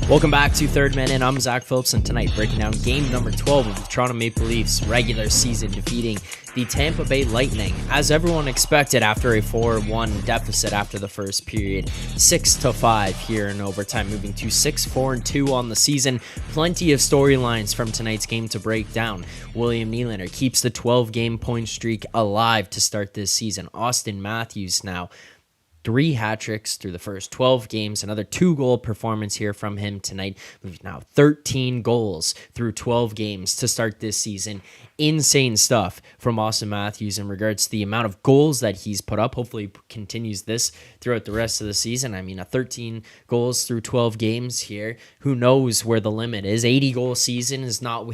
Welcome back to Third Man In. I'm Zack Phillips, and tonight breaking down game number 12 of the Toronto Maple Leafs regular season, defeating the Tampa Bay Lightning, as everyone expected, after a 4-1 deficit after the first period, 6-5 here in overtime, moving to 6-4-2 on the season. Plenty of storylines from tonight's game to break down. William Nylander keeps the 12-game point streak alive to start this season. Austin Matthews now 3 hat tricks through the first 12 games. Another 2-goal performance here from him tonight. We've now 13 goals through 12 games to start this season. Insane stuff from Austin Matthews in regards to the amount of goals that he's put up. Hopefully he continues this throughout the rest of the season. I mean, 13 goals through 12 games here. Who knows where the limit is? 80-goal season is not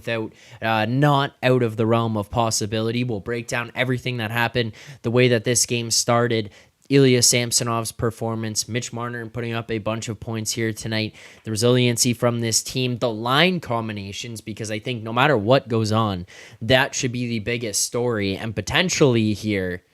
out of the realm of possibility. We'll break down everything that happened, the way that this game started, Ilya Samsonov's performance, Mitch Marner putting up a bunch of points here tonight, the resiliency from this team, the line combinations, because I think no matter what goes on, that should be the biggest story. And potentially here,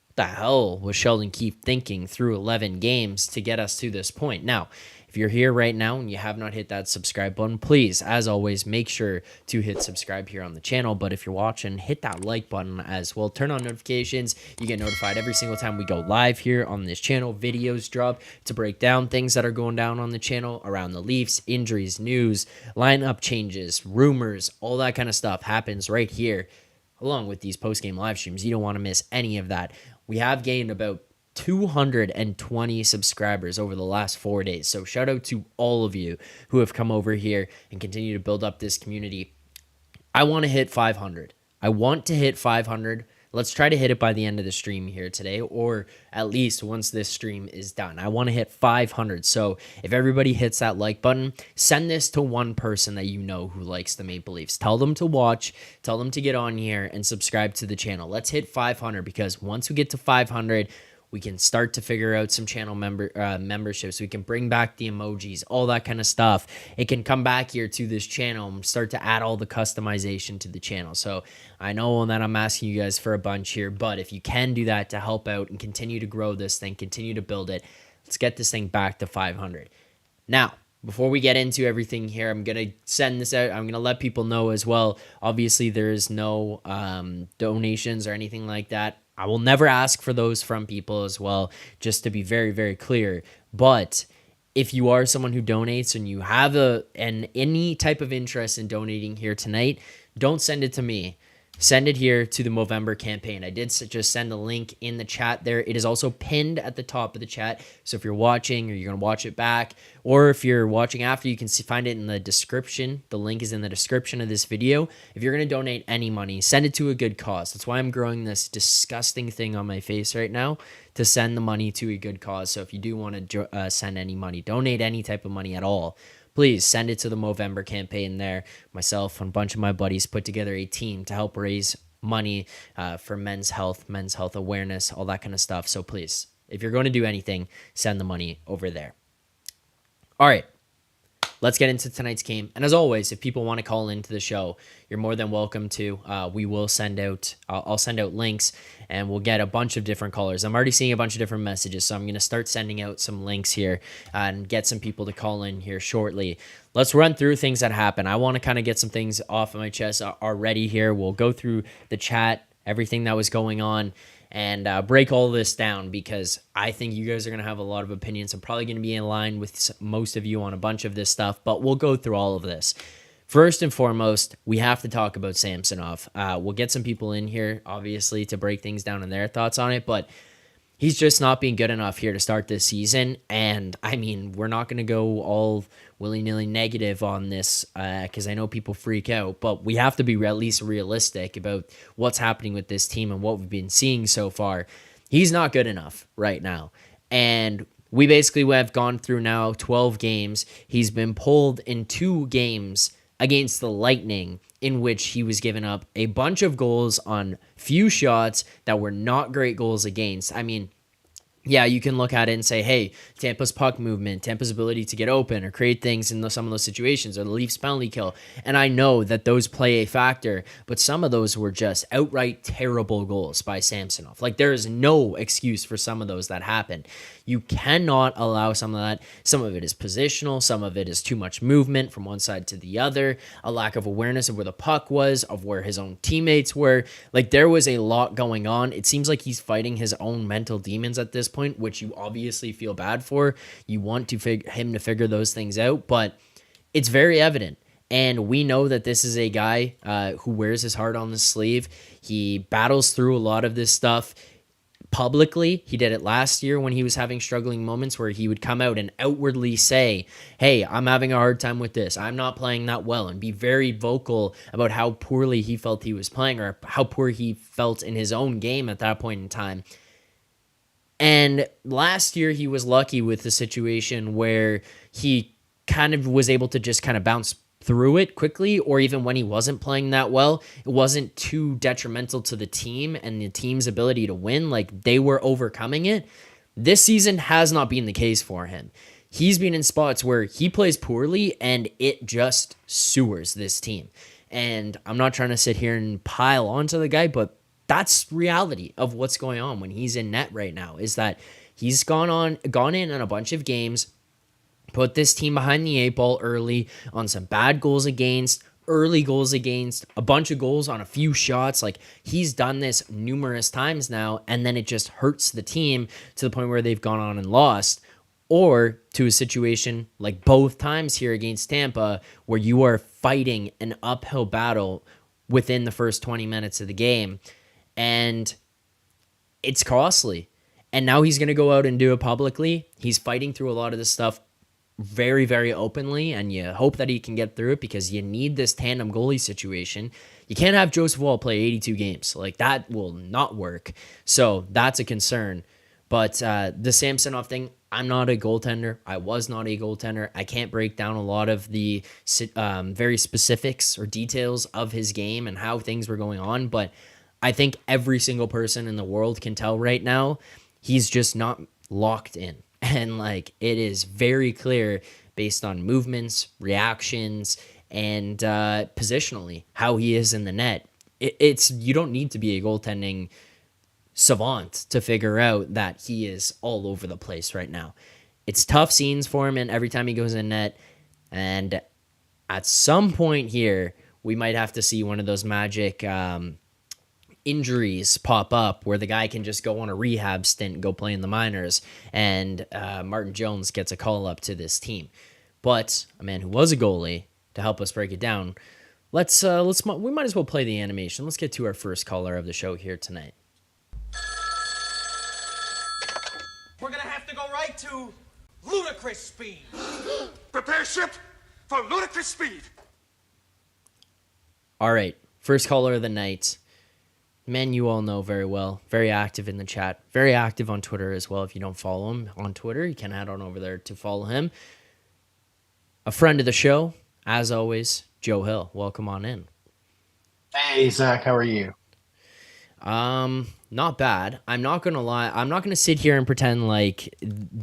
what the hell was Sheldon Keefe thinking through 11 games to get us to this point? Now, if you're here right now and you have not hit that subscribe button, please, as always, make sure to hit subscribe here on the channel. But if you're watching, hit that like button as well. Turn on notifications. You get notified every single time we go live here on this channel. Videos drop to break down things that are going down on the channel around the Leafs, injuries, news, lineup changes, rumors, all that kind of stuff happens right here, along with these post-game live streams. You don't want to miss any of that. We have gained about 220 subscribers over the last 4 days. So shout out to all of you who have come over here and continue to build up this community. I want to hit 500. I want to hit 500. Let's try to hit it by the end of the stream here today, or at least once this stream is done. I want to hit 500. So if everybody hits that like button, send this to one person that you know who likes the Maple Leafs. Tell them to watch, tell them to get on here and subscribe to the channel. Let's hit 500, because once we get to 500, we can start to figure out some channel memberships. We can bring back the emojis, all that kind of stuff. It can come back here to this channel and start to add all the customization to the channel. So I know that I'm asking you guys for a bunch here, but if you can do that to help out and continue to grow this thing, continue to build it, let's get this thing back to 500. Now, before we get into everything here, I'm going to send this out. I'm going to let people know as well. Obviously, there is no donations or anything like that. I will never ask for those from people as well, just to be very, very clear. But if you are someone who donates and you have any type of interest in donating here tonight, don't send it to me. Send it here to the Movember campaign. I did just send a link in the chat there. It is also pinned at the top of the chat. So if you're watching or you're going to watch it back, or if you're watching after, you can find it in the description. The link is in the description of this video. If you're going to donate any money, send it to a good cause. That's why I'm growing this disgusting thing on my face right now, to send the money to a good cause. So if you do want to send any money, donate any type of money at all, please send it to the Movember campaign there. Myself and a bunch of my buddies put together a team to help raise money for men's health awareness, all that kind of stuff. So please, if you're going to do anything, send the money over there. All right, let's get into tonight's game. And as always, if people want to call into the show, you're more than welcome to. We will send out, I'll send out links, and we'll get a bunch of different callers. I'm already seeing a bunch of different messages, so I'm going to start sending out some links here and get some people to call in here shortly. Let's run through things that happen. I want to kind of get some things off of my chest already here. We'll go through the chat, everything that was going on, and break all this down, because I think you guys are going to have a lot of opinions. I'm probably going to be in line with most of you on a bunch of this stuff, but we'll go through all of this. First and foremost, we have to talk about Samsonov. We'll get some people in here, obviously, to break things down and their thoughts on it, but he's just not being good enough here to start this season. And I mean, we're not going to go all willy-nilly negative on this, because I know people freak out, but we have to be at least realistic about what's happening with this team and what we've been seeing so far. He's not good enough right now. And we basically have gone through now 12 games. He's been pulled in 2 games against the Lightning, in which he was giving up a bunch of goals on few shots that were not great goals against. I mean, yeah, you can look at it and say, hey, Tampa's puck movement, Tampa's ability to get open or create things in some of those situations, or the Leafs penalty kill. And I know that those play a factor, but some of those were just outright terrible goals by Samsonov. Like, there is no excuse for some of those that happened. You cannot allow some of that. Some of it is positional. Some of it is too much movement from one side to the other, a lack of awareness of where the puck was, of where his own teammates were. Like, there was a lot going on. It seems like he's fighting his own mental demons at this point, which you obviously feel bad for. You want him to figure those things out, but it's very evident. And we know that this is a guy who wears his heart on his sleeve. He battles through a lot of this stuff publicly. He did it last year when he was having struggling moments where he would come out and outwardly say, hey, I'm having a hard time with this. I'm not playing that well, and be very vocal about how poorly he felt he was playing, or how poor he felt in his own game at that point in time. And last year he was lucky with the situation where he kind of was able to just kind of bounce through it quickly, or even when he wasn't playing that well, it wasn't too detrimental to the team and the team's ability to win. Like, they were overcoming it. This season has not been the case for him. He's been in spots where he plays poorly and it just sewers this team. And I'm not trying to sit here and pile onto the guy, but that's reality of what's going on when he's in net right now, is that he's gone in on a bunch of games, put this team behind the 8 ball early on some bad goals against, early goals against, a bunch of goals on a few shots. Like, he's done this numerous times now, and then it just hurts the team to the point where they've gone on and lost. Or to a situation like both times here against Tampa, where you are fighting an uphill battle within the first 20 minutes of the game, and it's costly. And now he's going to go out and do it publicly. He's fighting through a lot of this stuff very, very openly, and you hope that he can get through it, because you need this tandem goalie situation. You can't have Joseph Woll play 82 games. Like, that will not work. So that's a concern. But the Samsonov thing, I'm not a goaltender. I was not a goaltender. I can't break down a lot of the very specifics or details of his game and how things were going on, but I think every single person in the world can tell right now he's just not locked in. And like, it is very clear based on movements, reactions, and positionally how he is in the net. It's you don't need to be a goaltending savant to figure out that he is all over the place right now. It's tough scenes for him, and every time he goes in net. And at some point here, we might have to see one of those magic injuries pop up where the guy can just go on a rehab stint and go play in the minors, and Martin Jones gets a call up to this team. But a man who was a goalie, to help us break it down, we might as well play the animation. Let's get to our first caller of the show here tonight. We're gonna have to go right to ludicrous speed. Prepare ship for ludicrous speed. All right, first caller of the night. Man, you all know very well. Very active in the chat. Very active on Twitter as well. If you don't follow him on Twitter, you can head on over there to follow him. A friend of the show, as always, Joe Hill. Welcome on in. Hey, Zach. How are you? Not bad. I'm not going to lie. I'm not going to sit here and pretend like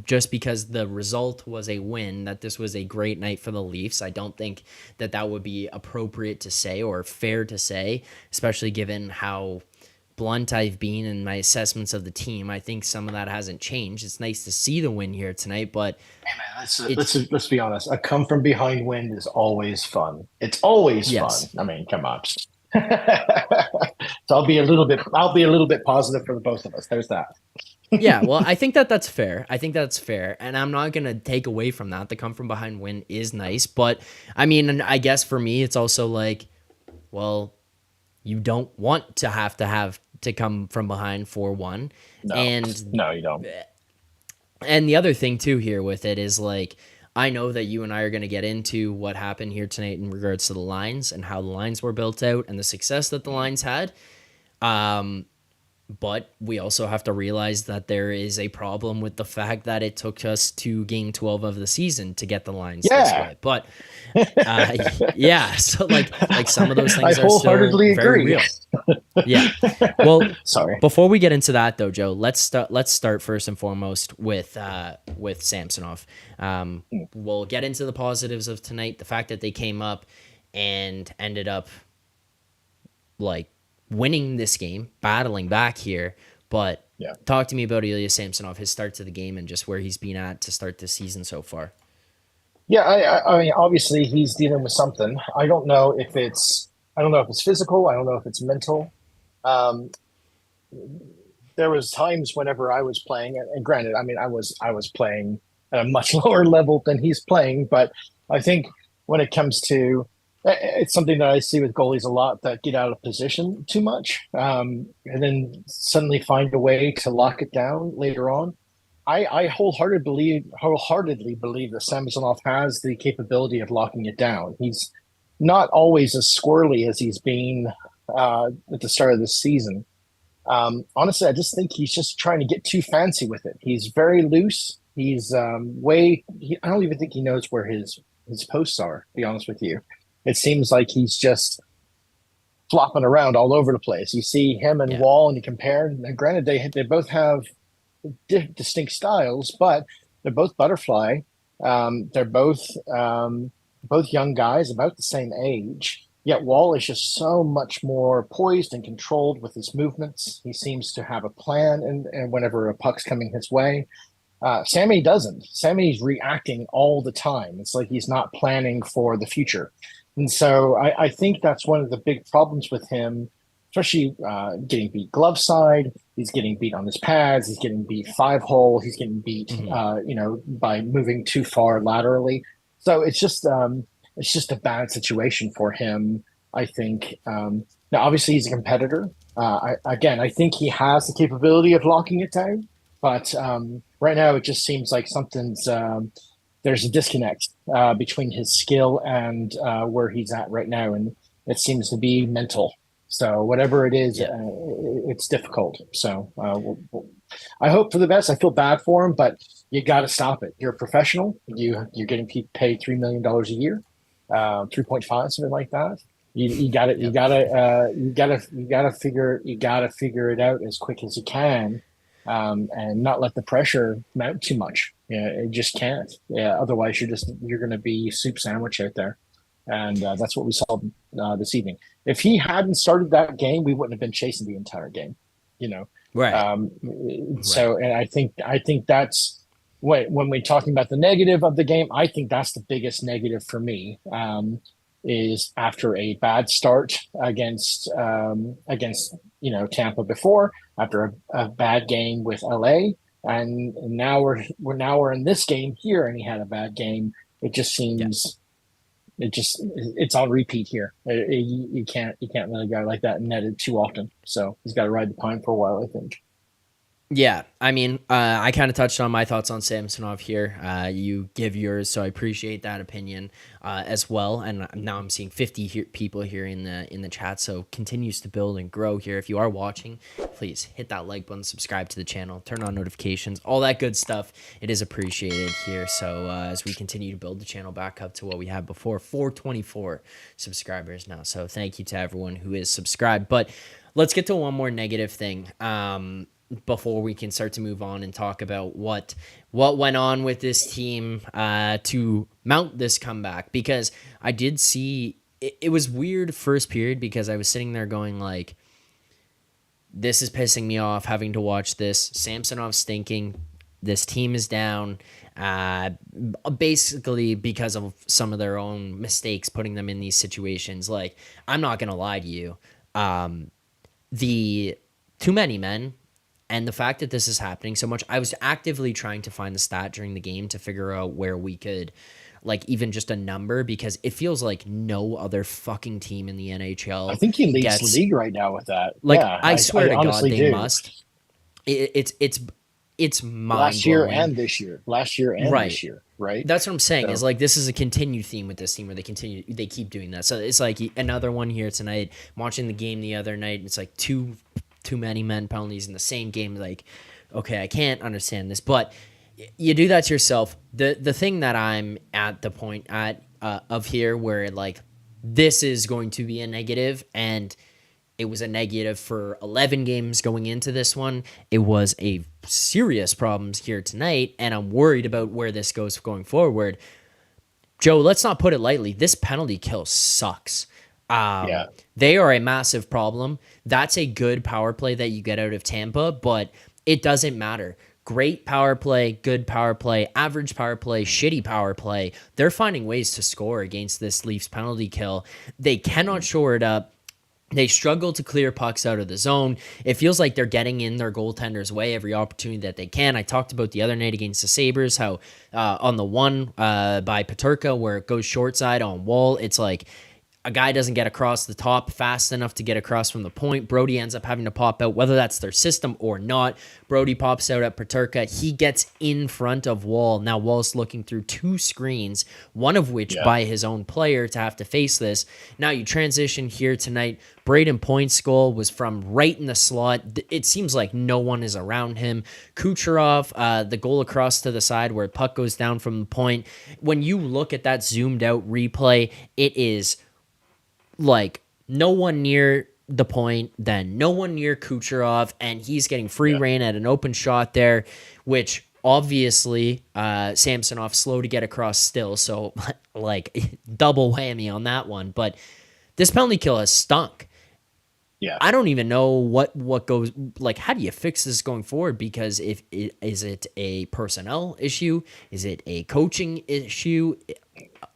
just because the result was a win that this was a great night for the Leafs. I don't think that that would be appropriate to say or fair to say, especially given how blunt I've been in my assessments of the team. I think some of that hasn't changed. It's nice to see the win here tonight, but hey man, let's be honest. A come from behind win is always fun. It's always fun. I mean, come on. So I'll be a little bit positive for the both of us. There's that. Yeah, well, I think that's fair. And I'm not going to take away from that. The come from behind win is nice, but I mean, I guess for me, it's also like, well, you don't want to have to come from behind 4-1. No, you don't. And the other thing too here with it is like, I know that you and I are going to get into what happened here tonight in regards to the lines and how the lines were built out and the success that the lines had. But we also have to realize that there is a problem with the fact that it took us to game 12 of the season to get the lines this Yeah. way. But yeah, so like some of those I things are still wholeheartedly very agree. real. Yeah. Well, Sorry. before we get into that though, Joe, let's start first and foremost with Samsonov. We'll get into the positives of tonight, the fact that they came up and ended up like winning this game, battling back here. But Yeah. talk to me about Ilya Samsonov, his start to the game, and just where he's been at to start this season so far. Yeah, I mean, obviously he's dealing with something. I don't know if it's physical. I don't know if it's mental. Um, there was times whenever I was playing, and granted, I mean, I was playing at a much lower level than he's playing, but I think when it comes to it's something that I see with goalies a lot that get out of position too much, and then suddenly find a way to lock it down later on. I wholeheartedly believe that Samsonov has the capability of locking it down. He's not always as squirrely as he's been at the start of this season. Honestly, I just think he's just trying to get too fancy with it. He's very loose. He's I don't even think he knows where his posts are. To be honest with you, it seems like he's just flopping around all over the place. You see him and Wall, and you compare. And granted, they both have distinct styles, but they're both butterfly. They're both young guys, about the same age. Yet Wall is just so much more poised and controlled with his movements. He seems to have a plan, and whenever a puck's coming his way, Sammy doesn't. Sammy's reacting all the time. It's like he's not planning for the future. And so I think that's one of the big problems with him, especially getting beat glove side. He's getting beat on his pads. He's getting beat 5-hole. He's getting beat, by moving too far laterally. So it's just a bad situation for him, I think. Now, obviously, he's a competitor. I think he has the capability of locking it down, but right now it just seems like there's a disconnect between his skill and where he's at right now, and it seems to be mental. So whatever it is, it's difficult. So I hope for the best. I feel bad for him, but you got to stop it. You're a professional. You're getting paid $3 million a year, 3.5, something like that. You got to figure it out as quick as you can, and not let the pressure mount too much. Yeah, it just can't. Yeah, otherwise you're going to be soup sandwich out there. And that's what we saw this evening. If he hadn't started that game, we wouldn't have been chasing the entire game, Right. So, and I think that's when we're talking about the negative of the game, I think that's the biggest negative for me, is after a bad start against Tampa before, after a bad game with LA, and now we're in this game here, and he had a bad game. It just seems. It's on repeat here. You can't let a guy like that netted too often. So he's got to ride the pine for a while, I think. Yeah, I mean, I kind of touched on my thoughts on Samsonov here. You give yours, so I appreciate that opinion as well. And now I'm seeing 50 people here in the chat, so continues to build and grow here. If you are watching, please hit that like button, subscribe to the channel, turn on notifications, all that good stuff. It is appreciated here. So as we continue to build the channel back up to what we had before, 424 subscribers now. So thank you to everyone who is subscribed. But let's get to one more negative thing. Before we can start to move on and talk about what went on with this team to mount this comeback, because I did see it was weird first period, because I was sitting there going like, this is pissing me off having to watch this. Samsonov stinking. This team is down basically because of some of their own mistakes, putting them in these situations. Like, I'm not going to lie to you. The too many men, and the fact that this is happening so much, I was actively trying to find the stat during the game to figure out where we could, like, even just a number, because it feels like no other fucking team in the NHL. I think he leads the league right now with that. Like, yeah, I swear to God, they do. must. It's mind-blowing. Last year and this year. Right? That's what I'm saying. So. Is like, this is a continued theme with this team where they keep doing that. So it's like another one here tonight. I'm watching the game the other night. It's like two too many men penalties in the same game. Like, okay, I can't understand this, but you do that to yourself. The thing that I'm at the point of here where like this is going to be a negative, and it was a negative for 11 games going into this one. It was a serious problems here tonight, and I'm worried about where this goes going forward. Joe, let's not put it lightly. This penalty kill sucks. They are a massive problem. That's a good power play that you get out of Tampa, but it doesn't matter. Great power play, good power play, average power play, shitty power play. They're finding ways to score against this Leafs penalty kill. They cannot shore it up. They struggle to clear pucks out of the zone. It feels like they're getting in their goaltender's way every opportunity that they can. I talked about the other night against the Sabres, how on the one by Peterka where it goes short side on Wall, it's like a guy doesn't get across the top fast enough to get across from the point. Brody ends up having to pop out, whether that's their system or not. Brody pops out at Peterka. He gets in front of Wall. Now Wall's looking through two screens, one of which by his own player to have to face this. Now you transition here tonight. Brayden Point's goal was from right in the slot. It seems like no one is around him. Kucherov, the goal across to the side where puck goes down from the point. When you look at that zoomed out replay, it is like no one near the point, then no one near Kucherov, and he's getting free reign at an open shot there, which obviously Samsonov slow to get across still, so like double whammy on that one. But this penalty kill has stunk. Yeah, I don't even know what goes, like, how do you fix this going forward? Because is it a personnel issue? Is it a coaching issue?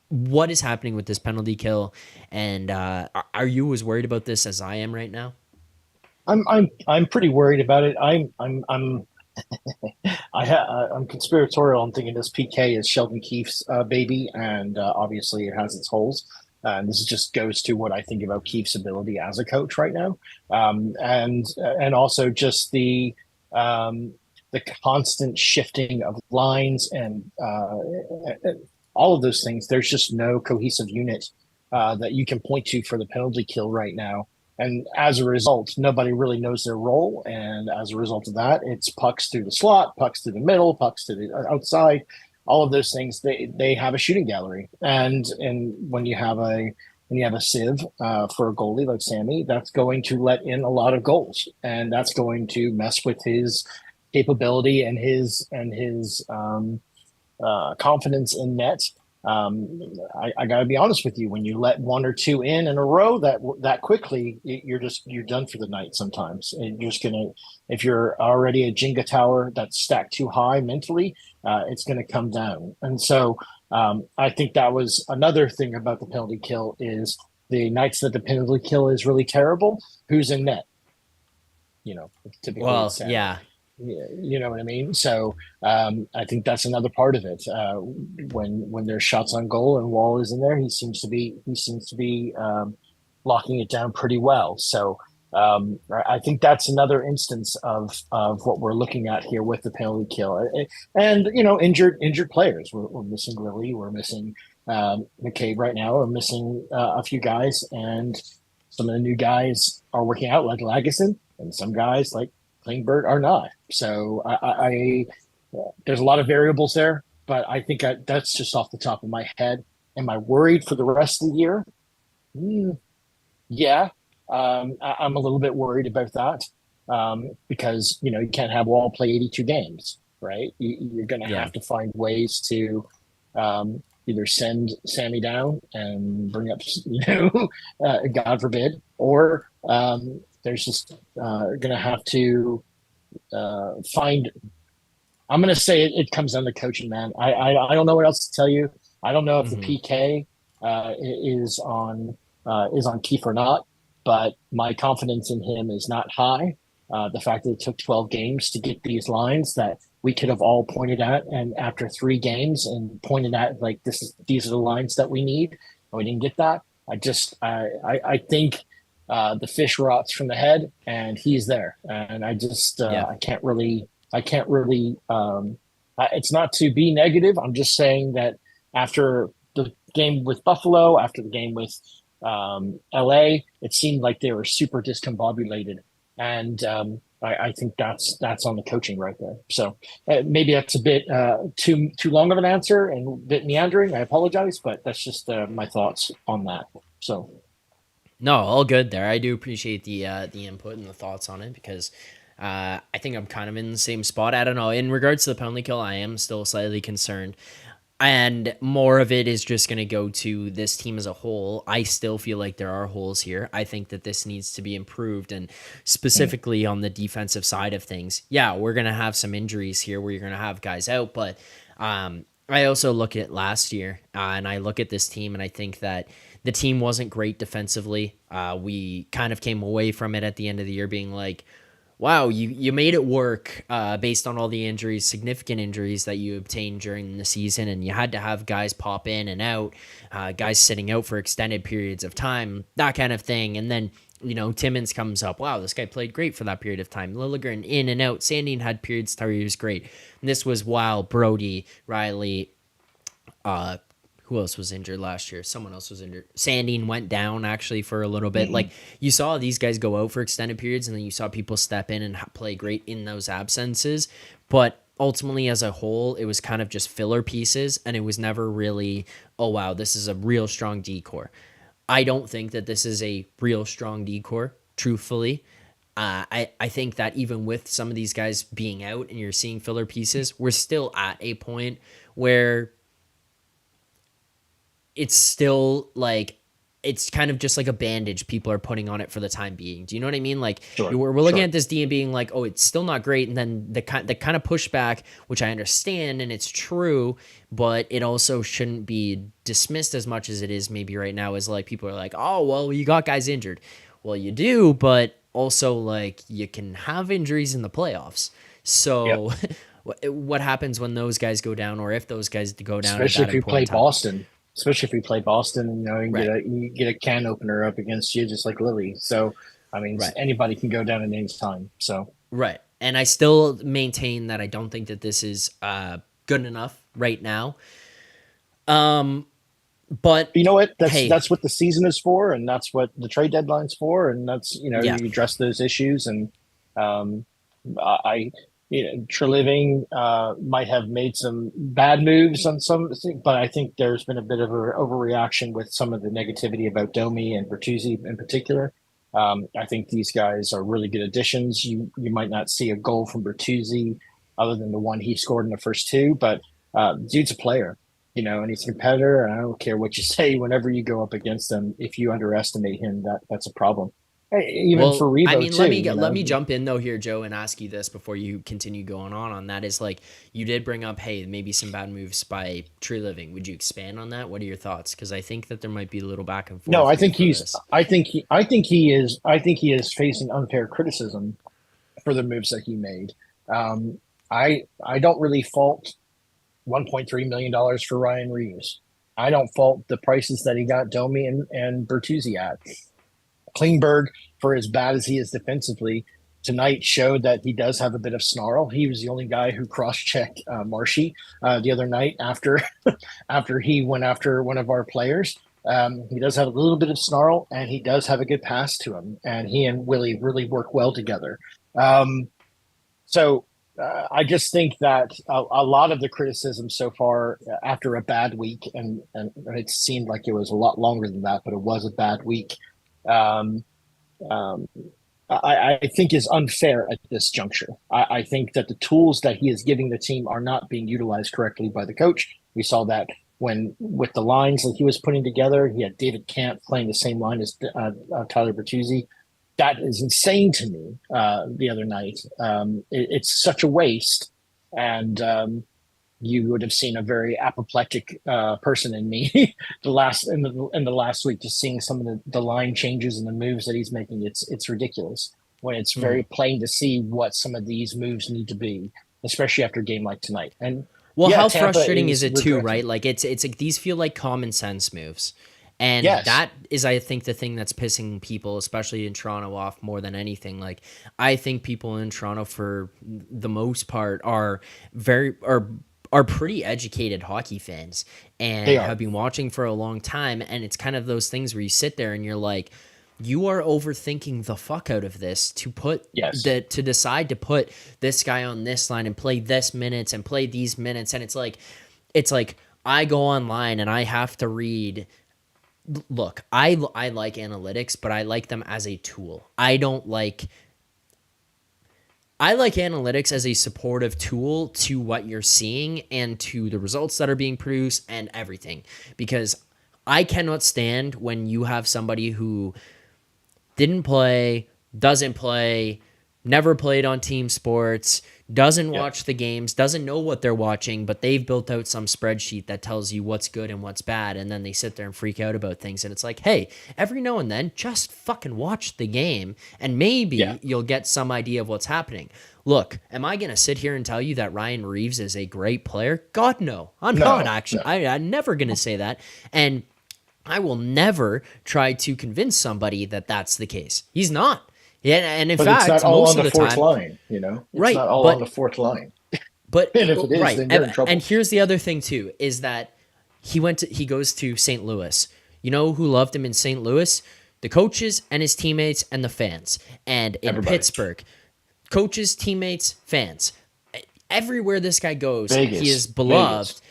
What is happening with this penalty kill? And are you as worried about this as I am right now? I'm pretty worried about it. I'm conspiratorial. I'm thinking this PK is Sheldon Keefe's baby, and obviously it has its holes. And this just goes to what I think about Keefe's ability as a coach right now, and also just the constant shifting of lines and all of those things. There's just no cohesive unit that you can point to for the penalty kill right now. And as a result, nobody really knows their role. And as a result of that, it's pucks through the slot, pucks through the middle, pucks to the outside. All of those things, they have a shooting gallery. And when you have a sieve for a goalie like Sammy, that's going to let in a lot of goals, and that's going to mess with his capability and his confidence in net. I got to be honest with you. When you let one or two in a row that quickly, you're done for the night. Sometimes and you're just gonna, if you're already a Jenga tower that's stacked too high mentally, it's gonna come down. And so I think that was another thing about the penalty kill is the nights that the penalty kill is really terrible. Who's in net? Typically. Well, yeah. You know what I mean? So I think that's another part of it. When there's shots on goal and Wall is in there, he seems to be locking it down pretty well. So I think that's another instance of what we're looking at here with the penalty kill. And injured players. We're missing Willie. We're missing McCabe right now. We're missing a few guys, and some of the new guys are working out like Lagesson, and some guys like Klingberg are not. So I there's a lot of variables there, but I think that's just off the top of my head. Am I worried for the rest of the year? Yeah, I'm a little bit worried about that because you can't have Wall play 82 games, right? You're going to have to find ways to either send Sammy down and bring up, God forbid, or there's just going to have to find. I'm going to say it comes down to coaching, man. I don't know what else to tell you. I don't know if the PK is on Keefe or not, but my confidence in him is not high. The fact that it took 12 games to get these lines that we could have all pointed at, and after 3 games and pointed at like these are the lines that we need, and we didn't get that. I think the fish rots from the head, and he's there, and I can't really. It's not to be negative. I'm just saying that after the game with Buffalo, after the game with LA, it seemed like they were super discombobulated And I think that's on the coaching right there. So maybe that's a bit too long of an answer and a bit meandering. I apologize, but that's just my thoughts on that. So No, all good there. I do appreciate the input and the thoughts on it because I think I'm kind of in the same spot. I don't know. In regards to the penalty kill, I am still slightly concerned. And more of it is just going to go to this team as a whole. I still feel like there are holes here. I think that this needs to be improved. And specifically on the defensive side of things, yeah, we're going to have some injuries here where you're going to have guys out. But I also look at last year and I look at this team and I think that the team wasn't great defensively. We kind of came away from it at the end of the year being like, wow, you made it work based on all the injuries, significant injuries that you obtained during the season, and you had to have guys pop in and out, guys sitting out for extended periods of time, that kind of thing. And then, Timmins comes up. Wow, this guy played great for that period of time. Liljegren in and out. Sandin had periods where he was great. And this was while Brody, Riley, who else was injured last year? Someone else was injured. Sandin went down actually for a little bit. Like you saw these guys go out for extended periods and then you saw people step in and play great in those absences. But ultimately as a whole, it was kind of just filler pieces and it was never really, oh wow, this is a real strong decor. I don't think that this is a real strong decor, truthfully. I think that even with some of these guys being out and you're seeing filler pieces, we're still at a point where it's still like it's kind of just like a bandage people are putting on it for the time being. Do you know what I mean? Like we're looking at this D and being like, oh, it's still not great. And then the kind of pushback, which I understand and it's true, but it also shouldn't be dismissed as much as it is maybe right now as like people are like, oh, well, you got guys injured. Well, you do, but also like you can have injuries in the playoffs. So what happens when those guys go down or if those guys go down? especially if you play Boston. Especially if we play Boston, Right. you get a can opener up against you, just like Lily. So, I mean, Right. anybody can go down at any time. So, Right. And I still maintain that I don't think that this is good enough right now. But you know what? hey, That's what the season is for, and that's what the trade deadline's for, and that's yeah, you address those issues. And um, I Treliving might have made some bad moves on some, but I think there's been a bit of an overreaction with some of the negativity about Domi and Bertuzzi in particular. I think these guys are really good additions. You might not see a goal from Bertuzzi other than the one he scored in the first two, but dude's a player, and he's a competitor. And I don't care what you say whenever you go up against him. If you underestimate him, that's a problem. Hey, even for well, I Revo mean, too, let me jump in though here, Joe, and ask you this before you continue going on that is like you did bring up, hey, maybe some bad moves by Tree Living. Would you expand on that? What are your thoughts? Because I think that there might be a little back and No, forth I here think for he's. this. I think he is facing unfair criticism for the moves that he made. I don't really fault $1.3 million for Ryan Reaves. I don't fault the prices that he got Domi and Bertuzzi at. Klingberg, for as bad as he is defensively, tonight showed that he does have a bit of snarl. He was the only guy who cross-checked Marshy the other night after after he went after one of our players. He does have a little bit of snarl, and he does have a good pass to him. And he and Willie really work well together. So I just think that a lot of the criticism so far after a bad week, and it seemed like it was a lot longer than that, but it was a bad week. Um, um, I think is unfair at this juncture. I think that the tools that he is giving the team are not being utilized correctly by the coach. We saw that when with the lines that he was putting together, he had David Camp playing the same line as Tyler Bertuzzi. That is insane to me. The other night, it's such a waste, and you would have seen a very apoplectic person in me in the last week, just seeing some of the line changes and the moves that he's making. It's ridiculous when it's very plain to see what some of these moves need to be, especially after a game like tonight. And Well, yeah, how Tampa frustrating is it too, regressive. right? Like it's like these feel like common sense moves. And Yes, that is, I think, the thing that's pissing people, especially in Toronto, off more than anything. Like, I think people in Toronto, for the most part, are pretty educated hockey fans they and are. have been watching for a long time. And it's kind of those things where you sit there and you're like, you are overthinking the fuck out of this to put Yes. to decide to put this guy on this line and play this minutes and play these minutes. And it's like I go online and I have to read. Look, I like analytics, but I like them as a tool. I like analytics as a supportive tool to what you're seeing and to the results that are being produced and everything. Because I cannot stand when you have somebody who didn't play, doesn't play, never played on team sports, doesn't watch the games, doesn't know what they're watching, but they've built out some spreadsheet that tells you what's good and what's bad, and then they sit there and freak out about things. And it's like, hey, every now and then, just fucking watch the game, and maybe you'll get some idea of what's happening. Look, am I going to sit here and tell you that Ryan Reaves is a great player? God, no. I'm not, actually. No. I'm never going to say that. And I will never try to convince somebody that that's the case. He's not. Yeah, and in fact, it's not all most on of the the fourth time, line, It's not all on the fourth line. But and if it is, then you're in trouble. And here's the other thing too, is that he goes to St. Louis. You know who loved him in St. Louis? The coaches and his teammates and the fans. And in Pittsburgh, coaches, teammates, fans. Everywhere this guy goes, Vegas, he is beloved.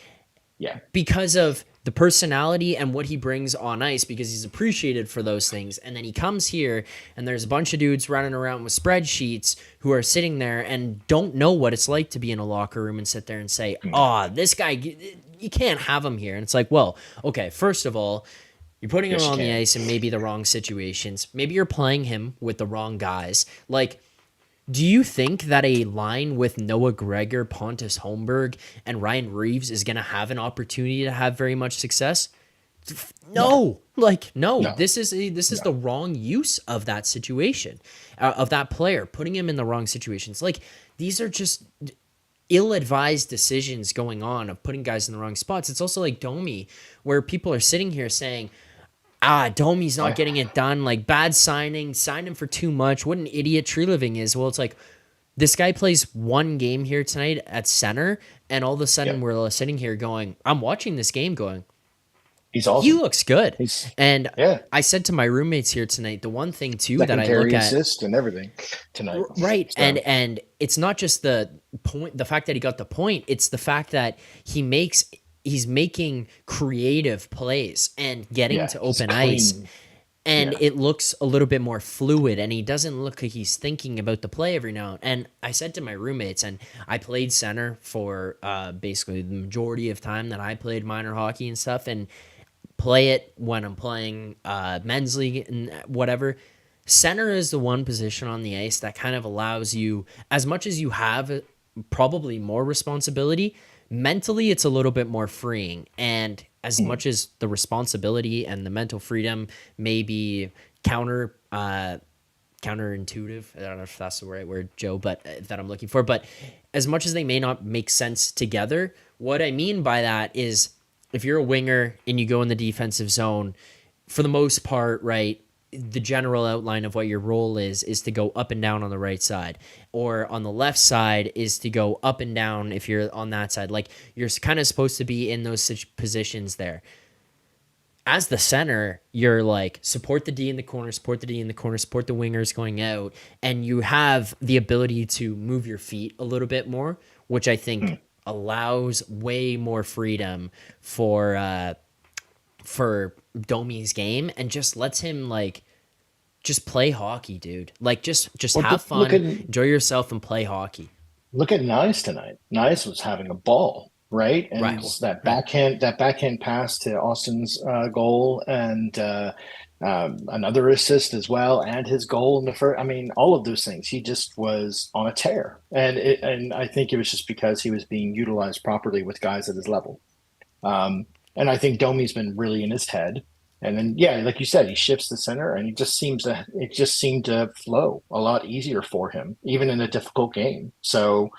Yeah. Because of the personality and what he brings on ice, because he's appreciated for those things. And then he comes here and there's a bunch of dudes running around with spreadsheets who are sitting there and don't know what it's like to be in a locker room and sit there and say, this guy, you can't have him here. And it's like, well, okay, first of all, you're putting him on the ice in maybe the wrong situations. Maybe you're playing him with the wrong guys. Like, do you think that a line with Noah Gregor, Pontus Holmberg, and Ryan Reaves is going to have an opportunity to have very much success? No. This is the wrong use of that situation, of that player, putting him in the wrong situations. Like, these are just ill-advised decisions going on of putting guys in the wrong spots. It's also like Domi, where people are sitting here saying, Domi's not getting it done. Like, bad signing, signed him for too much. What an idiot Tree Living is. Well, it's like, this guy plays one game here tonight at center, and all of a sudden we're sitting here going, I'm watching this game going, he's awesome. He looks good. I said to my roommates here tonight, the one thing too that I look at, assist and everything tonight. Right. So. And it's not just the fact that he got the point, it's the fact that he's making creative plays and getting to open ice. And it looks a little bit more fluid, and he doesn't look like he's thinking about the play every now. And I said to my roommates, and I played center for basically the majority of time that I played minor hockey and stuff, and play it when I'm playing men's league and whatever. Center is the one position on the ice that kind of allows you, as much as you have probably more responsibility, mentally it's a little bit more freeing. And as much as the responsibility and the mental freedom may be counterintuitive, I don't know if that's the right word, Joe, but that I'm looking for, but as much as they may not make sense together, what I mean by that is if you're a winger and you go in the defensive zone, for the most part, right, the general outline of what your role is to go up and down on the right side, or on the left side is to go up and down if you're on that side. Like, you're kind of supposed to be in those positions there. As the center, you're like, support the D in the corner, support the D in the corner, support the wingers going out, and you have the ability to move your feet a little bit more, which I think allows way more freedom for Domi's game, and just lets him just play hockey, dude. Like, just have fun, enjoy yourself, and play hockey. Look at Nyes tonight. Nyes was having a ball, right? And that backhand pass to Austin's goal, and another assist as well, and his goal in the first. I mean, all of those things. He just was on a tear, and I think it was just because he was being utilized properly with guys at his level. And I think Domi's been really in his head. And then, like you said, he shifts the center, and it just seemed to flow a lot easier for him, even in a difficult game. So,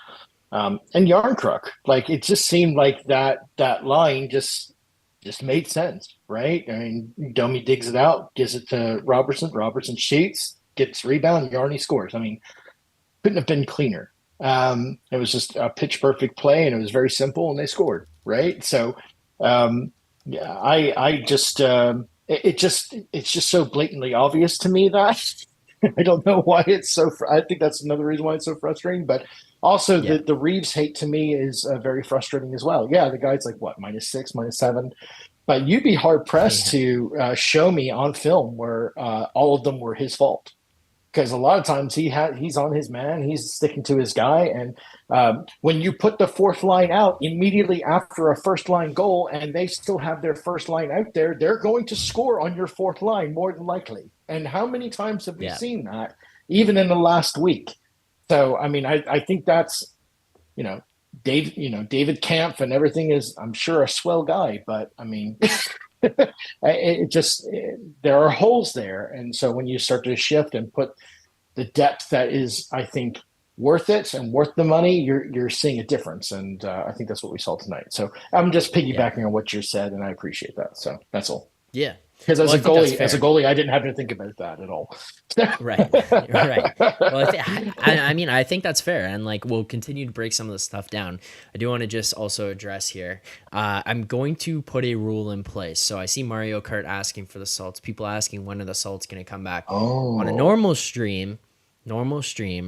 and Yarncrook, like, it just seemed like that line just made sense, right? I mean, Domi digs it out, gives it to Robertson. Robertson shoots, gets rebound, Yarny scores. I mean, couldn't have been cleaner. It was just a pitch perfect play, and it was very simple, and they scored, right? So, I just it's just so blatantly obvious to me that I don't know why it's so. I think that's another reason why it's so frustrating. But also, Yeah. the Reaves hate to me is very frustrating as well. Yeah, the guy's like what -6, -7, but you'd be hard pressed Yeah. to show me on film where all of them were his fault, because a lot of times he's on his man, he's sticking to his guy, and when you put the fourth line out immediately after a first line goal, and they still have their first line out there, they're going to score on your fourth line more than likely. And how many times have we Yeah. seen that, even in the last week? So I mean, I think that's you know David Kampf and everything is, I'm sure, a swell guy, but I mean. There are holes there, and so when you start to shift and put the depth that is, I think, worth it and worth the money, you're seeing a difference, and I think that's what we saw tonight. So I'm just Yeah. piggybacking on what you said, and I appreciate that. So that's all. Yeah. Because Well, I think that's as a fair. goalie, I didn't have to think about that at all. Right. Right. Well, I mean, I think that's fair. And like, we'll continue to break some of the stuff down. I do want to just also address here. I'm going to put a rule in place. So I see Mario Kart asking for the salts, people asking when are the salts going to come back. On a Oh, normal stream,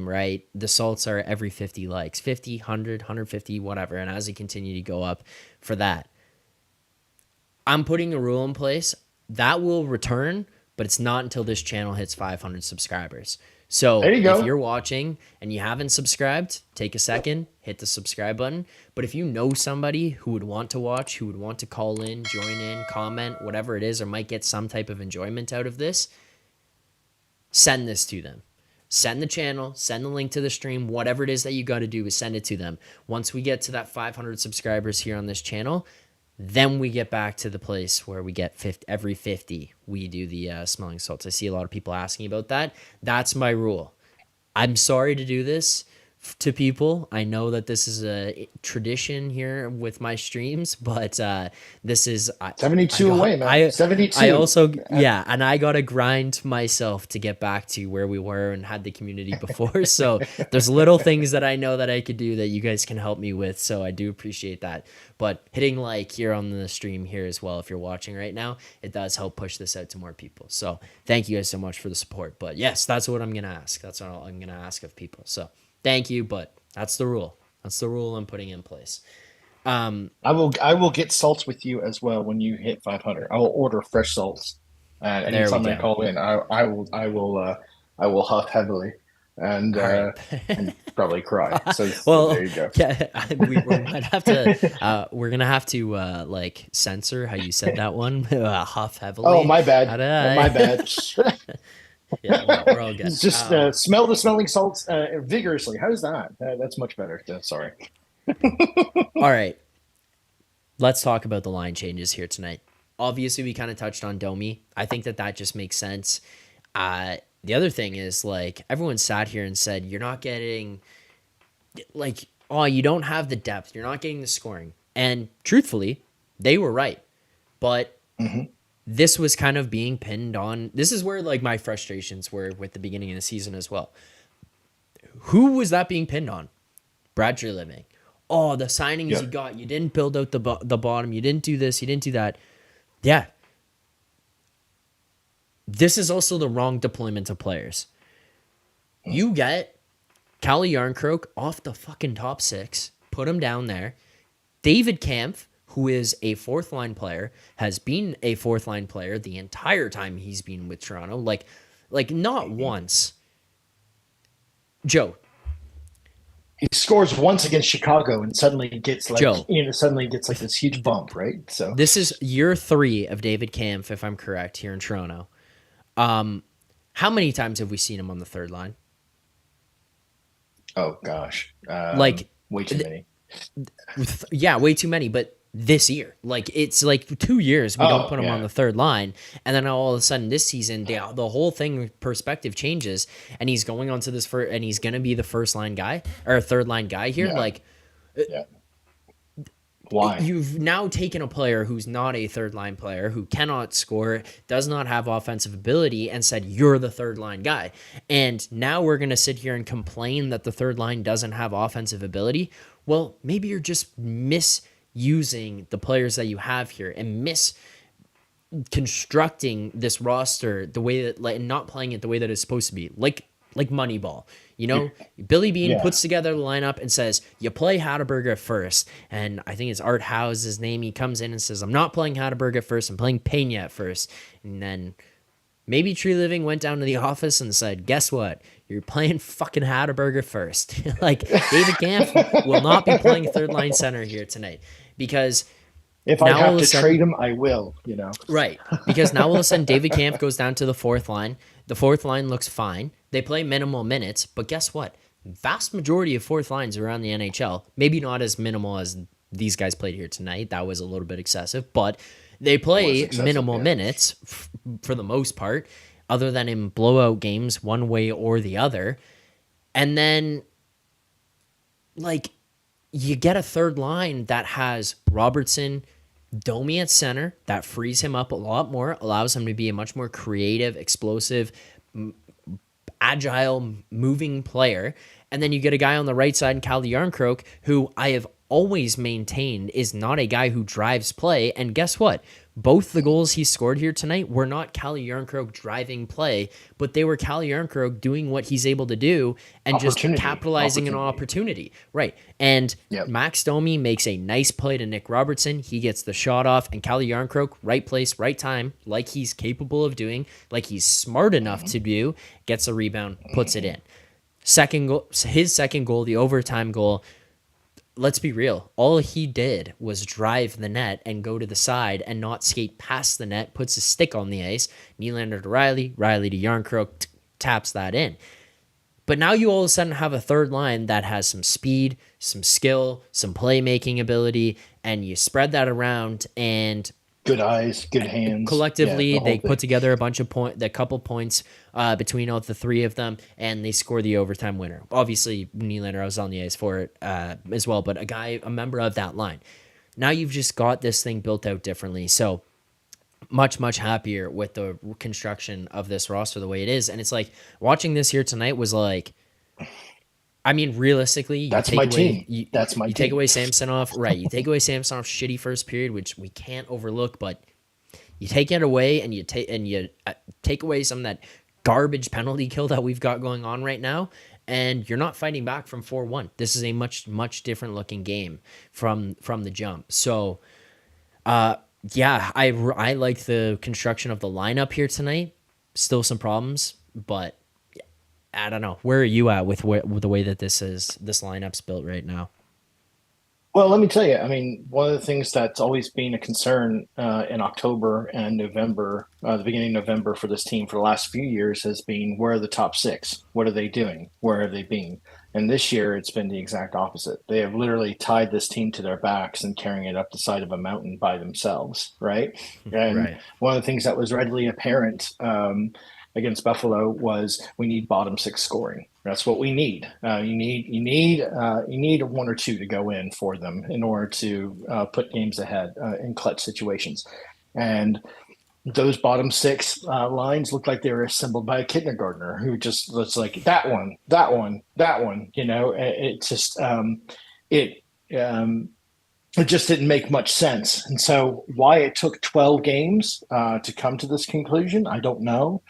right? The salts are every 50 likes, 50, 100, 150, whatever. And as they continue to go up for that, I'm putting a rule in place that will return, but it's not until this channel hits 500 subscribers. there So you if go. you're watching and you haven't subscribed, take a second, hit the subscribe button. But if you know somebody who would want to watch, who would want to call in, join in, comment, whatever it is, or might get some type of enjoyment out of this, send this to them. Send the channel, send the link to the stream, whatever it is that you got to do is send it to them. Once we get to that 500 subscribers here on this channel, then we get back to the place where we get 50, every 50, we do the smelling salts. I see a lot of people asking about that. That's my rule. I'm sorry to do this to people. I know that this is a tradition here with my streams, but this is 72 away, man. 72. I also yeah, and I gotta grind myself to get back to where we were and had the community before. So there's little things that I know that I could do that you guys can help me with. So I do appreciate that. But hitting like here on the stream here as well, if you're watching right now, it does help push this out to more people. So thank you guys so much for the support. But yes, that's what I'm gonna ask. That's what I'm gonna ask of people. So thank you, but that's the rule. That's the rule I'm putting in place. I will get salts with you as well when you hit 500. I will order fresh salts. And There we anytime I go. call in, I will huff heavily and All right. and probably cry. So Well, there you go. yeah, we might have to. We're gonna have to like censor how you said that one. Huff heavily. Oh, my bad. How did I- My bad. Yeah, no, we're all good. Just smell the smelling salts vigorously. How's that? That's much better. Sorry. All right. Let's talk about the line changes here tonight. Obviously, we kind of touched on Domi. I think that just makes sense. The other thing is, like, everyone sat here and said, you're not getting, like, oh, you don't have the depth. You're not getting the scoring. And truthfully, they were right. But this was kind of being pinned on. This is where, like, my frustrations were with the beginning of the season as well. Who was that being pinned on? Brad Living. Oh, the signings you got, you didn't build out the bottom, you didn't do this, you didn't do that. Yeah. This is also the wrong deployment of players. You get Calle Yarncroke off the fucking top six, put him down there. David Kampf, who is a fourth line player, has been a fourth line player the entire time he's been with Toronto. Like not once. Joe, He scores once against Chicago and suddenly gets like Joe. suddenly gets like this huge bump, right? So this is year 3 of David Kampf, if I'm correct, here in Toronto. How many times have we seen him on the third line? oh gosh, Like, way too many. Yeah, way too many. But this year, like, it's like 2 years we don't put him on the third line, and then all of a sudden this season, the whole thing perspective changes, and he's going on to this and he's gonna be the first line guy or third line guy here. Yeah. Like, Yeah. Why? you've now taken a player who's not a third line player, who cannot score, does not have offensive ability, and said, you're the third line guy. And now we're going to sit here and complain that the third line doesn't have offensive ability. Well, maybe you're just misusing the players that you have here and constructing this roster the way that, like, not playing it the way that it's supposed to be, like Moneyball. Billy Bean Yeah. puts together the lineup and says, you play Hatterberg at first. And I think it's Art House's name. He comes in and says, I'm not playing Hatterberg at first. I'm playing Pena at first. And then maybe Tree Living went down to the office and said, guess what? You're playing fucking Hatterberg at first. Like, David Kampf will not be playing third line center here tonight because If I now all have of a to sudden- trade him, I will. Right. Because now all of a sudden David Kampf goes down to the fourth line. The fourth line looks fine. They play minimal minutes, but guess what? Vast majority of fourth lines around the NHL, maybe not as minimal as these guys played here tonight. That was a little bit excessive, but they play minimal minutes for the most part, other than in blowout games one way or the other. And then, like, you get a third line that has Robertson, Domi at center. That frees him up a lot more, allows him to be a much more creative, explosive, agile, moving player. And then you get a guy on the right side, Cal Yarncroke, who I have always maintained is not a guy who drives play. And guess what? Both the goals he scored here tonight were not Cal Yarncroke driving play, but they were Cal Yarncroke doing what he's able to do and just capitalizing on opportunity. Right. And Max Domi makes a nice play to Nick Robertson. He gets the shot off, and Cal Yarncroke, right place, right time, like he's capable of doing, like he's smart enough to do, gets a rebound, puts it in. Second goal, his second goal, the overtime goal. Let's be real. All he did was drive the net and go to the side and not skate past the net, puts his stick on the ice. Nylander to Riley, Riley to Yarncroke, taps that in. But now you all of a sudden have a third line that has some speed, some skill, some playmaking ability, and you spread that around, and good eyes, good hands. Collectively, they put together a couple points between all the three of them, and they score the overtime winner. Obviously, Nylander was on the ice for it as well, but a member of that line. Now you've just got this thing built out differently. So much, much happier with the construction of this roster the way it is. And it's like, watching this here tonight was like, I mean, realistically, that's my team. You take away Samsonov, right? You take away Samsonov's shitty first period, which we can't overlook, but you take it away and you take away some of that garbage penalty kill that we've got going on right now, and you're not fighting back from 4-1. This is a much, much different looking game from the jump. So, yeah, I like the construction of the lineup here tonight. Still some problems, but I don't know. Where are you at with the way that this lineup's built right now? Well, let me tell you, I mean, one of the things that's always been a concern in October and November, the beginning of November for this team for the last few years has been, where are the top six? What are they doing? Where have they been? And this year it's been the exact opposite. They have literally tied this team to their backs and carrying it up the side of a mountain by themselves, right? And one of the things that was readily apparent against Buffalo was we need bottom six scoring. That's what we need. You need one or two to go in for them in order to put games ahead in clutch situations. And those bottom six lines look like they were assembled by a kindergartner who just looks like that one. You know, it just it just didn't make much sense. And so why it took 12 games to come to this conclusion, I don't know.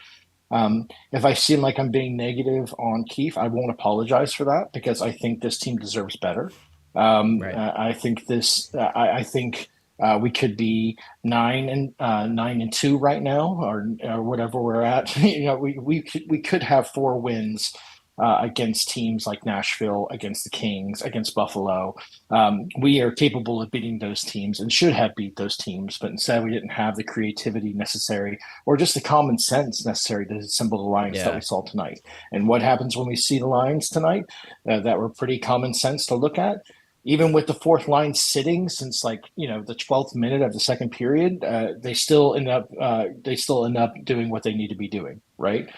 If I seem like I'm being negative on Keefe, I won't apologize for that because I think this team deserves better. I think I think we could be 9-2 right now, or whatever we're at. You know, we could have 4 wins against teams like Nashville, against the Kings, against Buffalo. We are capable of beating those teams and should have beat those teams, but instead we didn't have the creativity necessary or just the common sense necessary to assemble the lines that we saw tonight. And what happens when we see the lines tonight that were pretty common sense to look at? Even with the fourth line sitting since the 12th minute of the second period, they still end up doing what they need to be doing, right?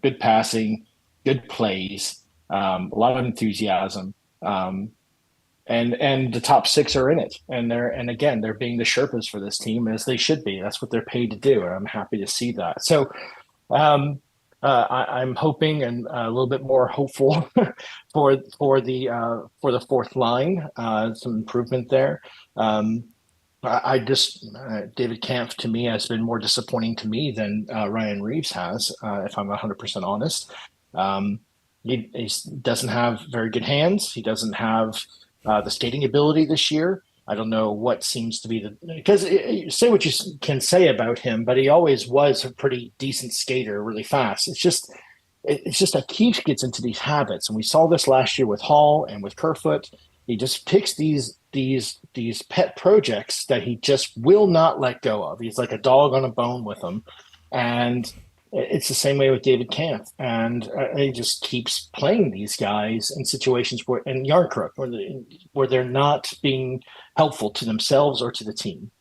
Good passing, good plays, a lot of enthusiasm, and the top six are in it, and they're being the Sherpas for this team, as they should be. That's what they're paid to do, and I'm happy to see that. So I'm hoping and a little bit more hopeful for the fourth line, some improvement there. I just David Kampf to me has been more disappointing to me than Ryan Reaves has, if I'm 100% honest. Um, he doesn't have very good hands. He doesn't have the skating ability this year. I don't know what seems to be the because say what you can say about him, but he always was a pretty decent skater, really fast. It's just that Keefe gets into these habits, and we saw this last year with Hall and with Kerfoot. He just picks these pet projects that he just will not let go of. He's like a dog on a bone with them, and it's the same way with David Kampf. And he just keeps playing these guys in situations where in Yarncrook where they're not being helpful to themselves or to the team.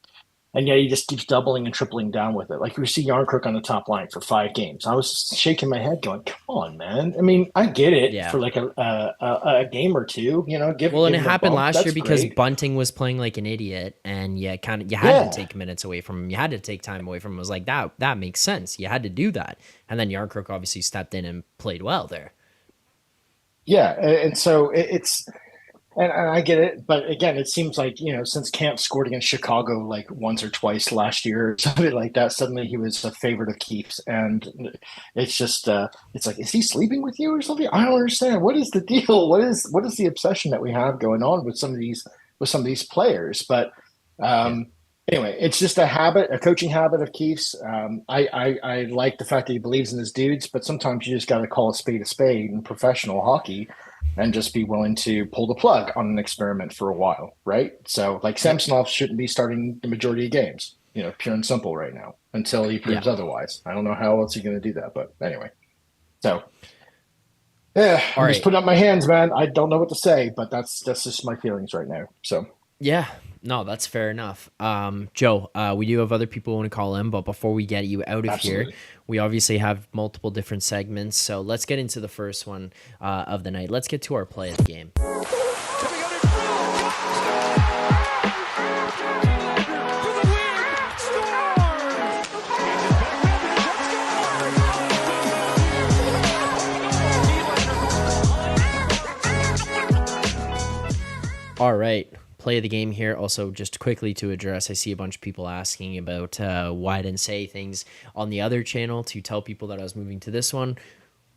And yeah, he just keeps doubling and tripling down with it. Like we see Yarncrook on the top line for 5 games. I was just shaking my head, going, "Come on, man! I mean, I get it Yeah. for like a game or two, give Well, and give it him a happened bump. last year That's because great. Bunting was playing like an idiot, and you had to Yeah, take minutes away from him. You had to take time away from him. It was like that makes sense. You had to do that, and then Yarncrook obviously stepped in and played well there. yeah, and so and I get it, but again, it seems like since Camp scored against Chicago like once or twice last year, or something like that, suddenly he was a favorite of Keith's, and it's just it's like, is he sleeping with you or something? I don't understand. What is the deal? What is the obsession that we have going on with some of these players? But Yeah. um, anyway, it's just a habit, a coaching habit of Keith's. I like the fact that he believes in his dudes, but sometimes you just got to call a spade in professional hockey and just be willing to pull the plug on an experiment for a while, right? So, like Yep. Samsonov shouldn't be starting the majority of games, pure and simple right now until he Yeah. proves otherwise. I don't know how else he's going to do that, but anyway. So, yeah, All I'm just right. putting up my hands, man. I don't know what to say, but that's just my feelings right now. So, Yeah. No, that's fair enough. Joe, we do have other people who want to call in, but before we get you out of here, absolutely. we obviously have multiple different segments. So let's get into the first one of the night. Let's get to our play of the game. All right. Play of the game here. Also, just quickly to address, I see a bunch of people asking about why I didn't say things on the other channel to tell people that I was moving to this one.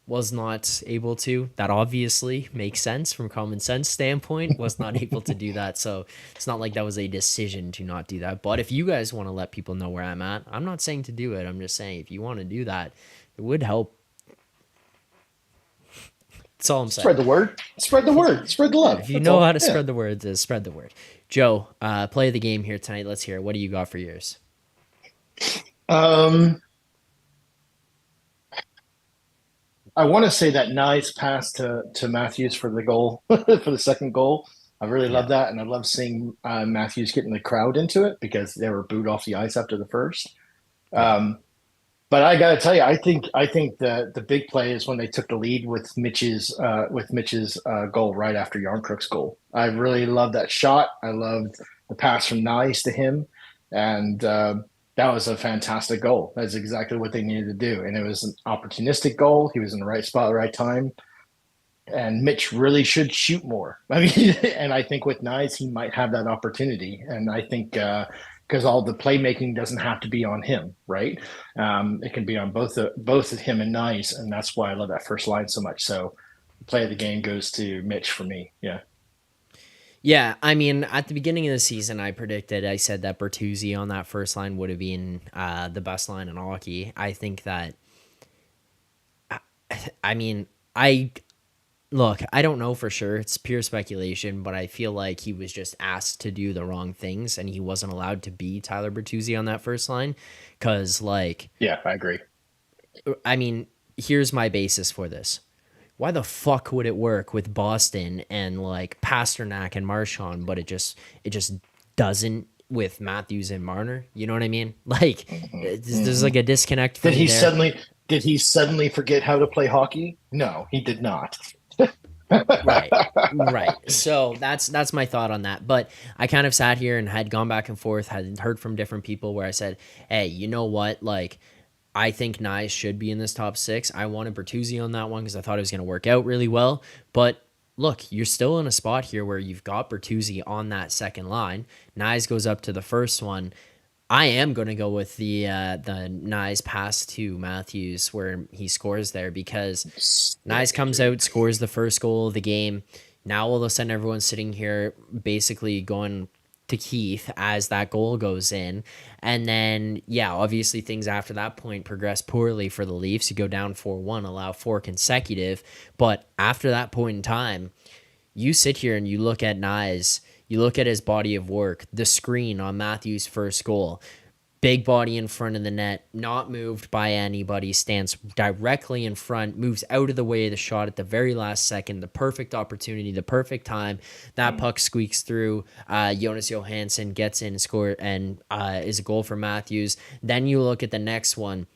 Was not able to. That obviously makes sense from common sense standpoint. Was not able to do that. So it's not like that was a decision to not do that. But if you guys want to let people know where I'm at, I'm not saying to do it. I'm just saying if you want to do that, it would help. That's all I'm saying. Spread the word. Spread the word. Spread the love. If you That's know how all. to Yeah. spread the word, spread the word. Joe, play the game here tonight. Let's hear it. What do you got for yours? Um, I want to say that nice pass to Matthews for the goal for the second goal. I really love Yeah. that, and I love seeing Matthews getting the crowd into it because they were booed off the ice after the first. Yeah. Um, but I got to tell you, I think the big play is when they took the lead with Mitch's goal right after Yarncrook's goal. I really love that shot. I loved the pass from Nice to him, and that was a fantastic goal. That's exactly what they needed to do, and it was an opportunistic goal. He was in the right spot at the right time, and Mitch really should shoot more. I mean, and I think with Nice, he might have that opportunity. And I think because all the playmaking doesn't have to be on him, right? It can be on both of him and Nice, and that's why I love that first line so much. So, the play of the game goes to Mitch for me. Yeah, Yeah, I mean, at the beginning of the season, I said that Bertuzzi on that first line would have been the best line in hockey. I think that, I mean, look, I don't know for sure. It's pure speculation, but I feel like he was just asked to do the wrong things and he wasn't allowed to be Tyler Bertuzzi on that first line. Because, like, yeah, I agree. I mean, here's my basis for this. Why the fuck would it work with Boston and like Pasternak and Marchand, but it just doesn't with Matthews and Marner? You know what I mean? Like, there's like a disconnect for Did me he there. suddenly did he suddenly forget how to play hockey? No, he did not. Right. Right. So that's my thought on that. But I kind of sat here and had gone back and forth, had heard from different people where I said, hey, you know what? Like, I think Nye should be in this top six. I wanted Bertuzzi on that one because I thought it was going to work out really well. But look, you're still in a spot here where you've got Bertuzzi on that second line. Nyes goes up to the first one. I am going to go with the Nyes pass to Matthews where he scores there, because Nyes comes out, scores the first goal of the game. Now all of a sudden everyone's sitting here basically going to Keefe as that goal goes in. And then, yeah, obviously things after that point progress poorly for the Leafs. You go down 4-1, allow 4 consecutive. But after that point in time, you sit here and you look at Nyes, you look at his body of work, the screen on Matthews' first goal, big body in front of the net, not moved by anybody, stands directly in front, moves out of the way of the shot at the very last second, the perfect opportunity, the perfect time. That puck squeaks through. Jonas Johansson gets in, score, and is a goal for Matthews. Then you look at the next one.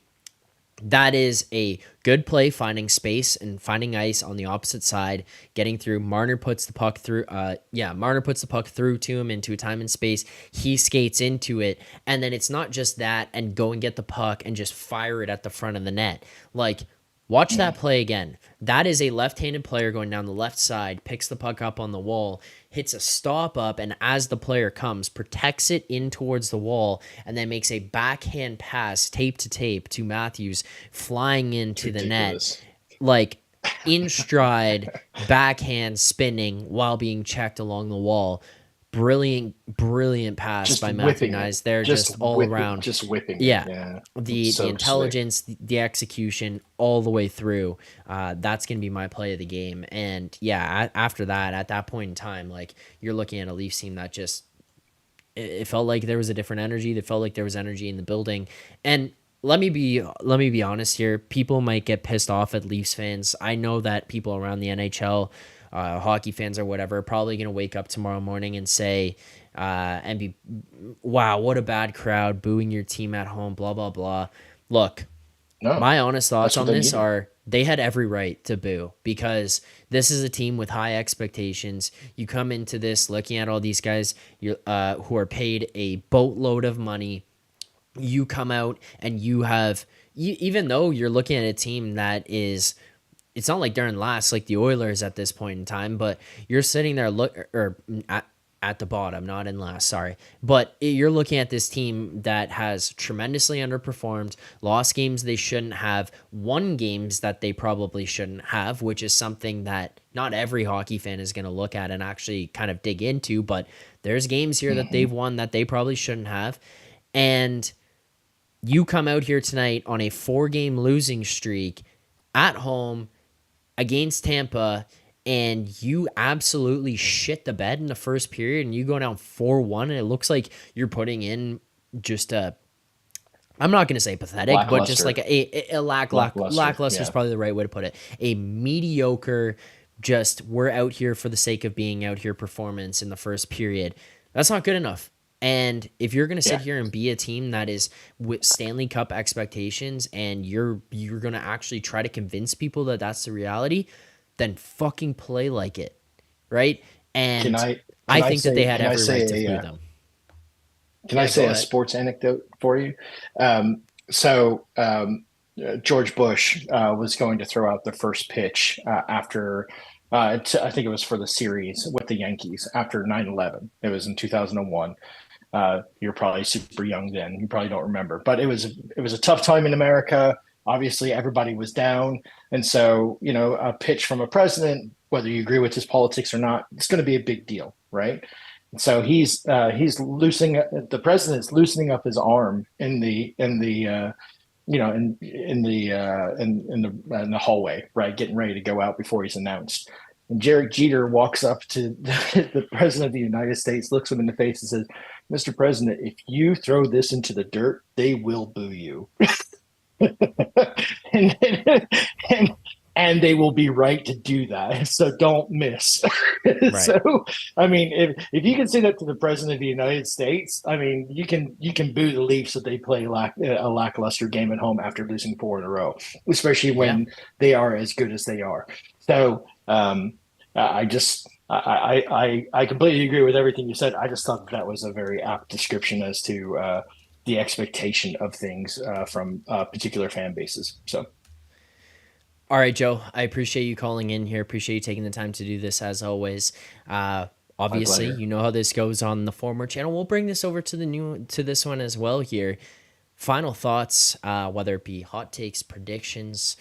That is a good play, finding space and finding ice on the opposite side, getting through. Marner puts the puck through. Marner puts the puck through to him into a time and space. He skates into it, and then it's not just that and go and get the puck and just fire it at the front of the net. Like, watch that play again. That is a left-handed player going down the left side, picks the puck up on the wall, hits a stop up, and as the player comes, protects it in towards the wall, and then makes a backhand pass, tape to tape, to Matthews, flying into the net. Like, in stride, backhand spinning while being checked along the wall. Brilliant pass just by Matthew Nyes there, just all around. Just whipping. Yeah. The intelligence, the execution, all the way through. That's going to be my play of the game. And yeah, after that, at that point in time, like, you're looking at a Leafs team that just, it felt like there was a different energy. It felt like there was energy in the building. And let me be honest here. People might get pissed off at Leafs fans. I know that people around the NHL, hockey fans or whatever, are probably going to wake up tomorrow morning and say, and be, wow, what a bad crowd, booing your team at home, blah, blah, blah. Look, my honest thoughts on this are they had every right to boo, because this is a team with high expectations. You come into this looking at all these guys who are paid a boatload of money. You come out and you have, even though you're looking at a team that is, it's not like they're in last like the Oilers at this point in time, but you're sitting there at the bottom, not in last, sorry. But you're looking at this team that has tremendously underperformed, lost games they shouldn't have, won games that they probably shouldn't have, which is something that not every hockey fan is going to look at and actually kind of dig into, but there's games here that they've won that they probably shouldn't have. And you come out here tonight on a 4-game losing streak at home against Tampa, and you absolutely shit the bed in the first period, and you go down 4-1, and it looks like you're putting in just a, I'm not going to say pathetic, but just like a lackluster is probably the right way to put it. A mediocre, just we're out here for the sake of being out here performance in the first period. That's not good enough. And if you're going to sit here and be a team that is with Stanley Cup expectations, and you're going to actually try to convince people that that's the reality, then fucking play like it, right? And I think that they had every right to boo them. Can I say a sports anecdote for you? George Bush was going to throw out the first pitch after I think it was for the series with the Yankees after 9/11. It was in 2001. You're probably super young then. You probably don't remember, but it was a tough time in America. Obviously, everybody was down, and so a pitch from a president, whether you agree with his politics or not, it's going to be a big deal, right? And so he's loosening. The president's loosening up his arm in the hallway, right, getting ready to go out before he's announced. And Derek Jeter walks up to the president of the United States, looks him in the face, and says, "Mr. President, if you throw this into the dirt, they will boo you." and they will be right to do that. So don't miss. Right. So, I mean, if you can say that to the president of the United States, I mean, you can boo the Leafs if they play a lackluster game at home after losing 4 in a row, especially when they are as good as they are. So I completely agree with everything you said. I just thought that was a very apt description as to the expectation of things from particular fan bases. So All right, Joe. I appreciate you calling in here. Appreciate you taking the time to do this as always. My Obviously, pleasure. you know how this goes on the former channel. We'll bring this over to this one as well here. Final thoughts, whether it be hot takes, predictions,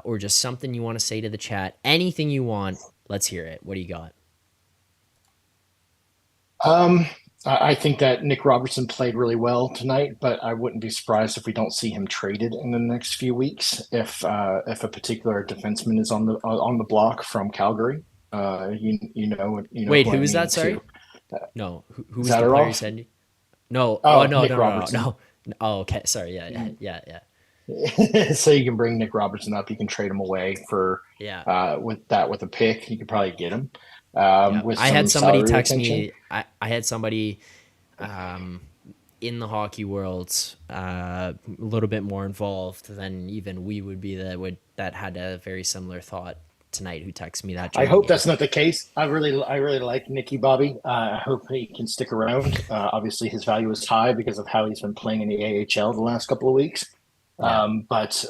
or just something you want to say to the chat. Anything you want. Let's hear it. What do you got? Um, I think that Nick Robertson played really well tonight, but I wouldn't be surprised if we don't see him traded in the next few weeks if a particular defenseman is on the block from Calgary. You know Wait, who who I is mean that? too. Sorry. No, who was the player you Zadorov? said? No. Oh Oh, no, Nick no, no, no, Robertson. no. Oh, okay. Sorry. Yeah, yeah, yeah, yeah. So you can bring Nick Robertson up. You can trade him away for Yeah. with a pick. You could probably get him Yeah, with I had some somebody salary text retention. me. I had somebody in the hockey world a little bit more involved than even we would be that had a very similar thought tonight. Who texted me that I during the hope game? that's not the case. I really like Nicky Bobby. I hope he can stick around. Obviously, his value is high because of how he's been playing in the AHL the last couple of weeks. Yeah. But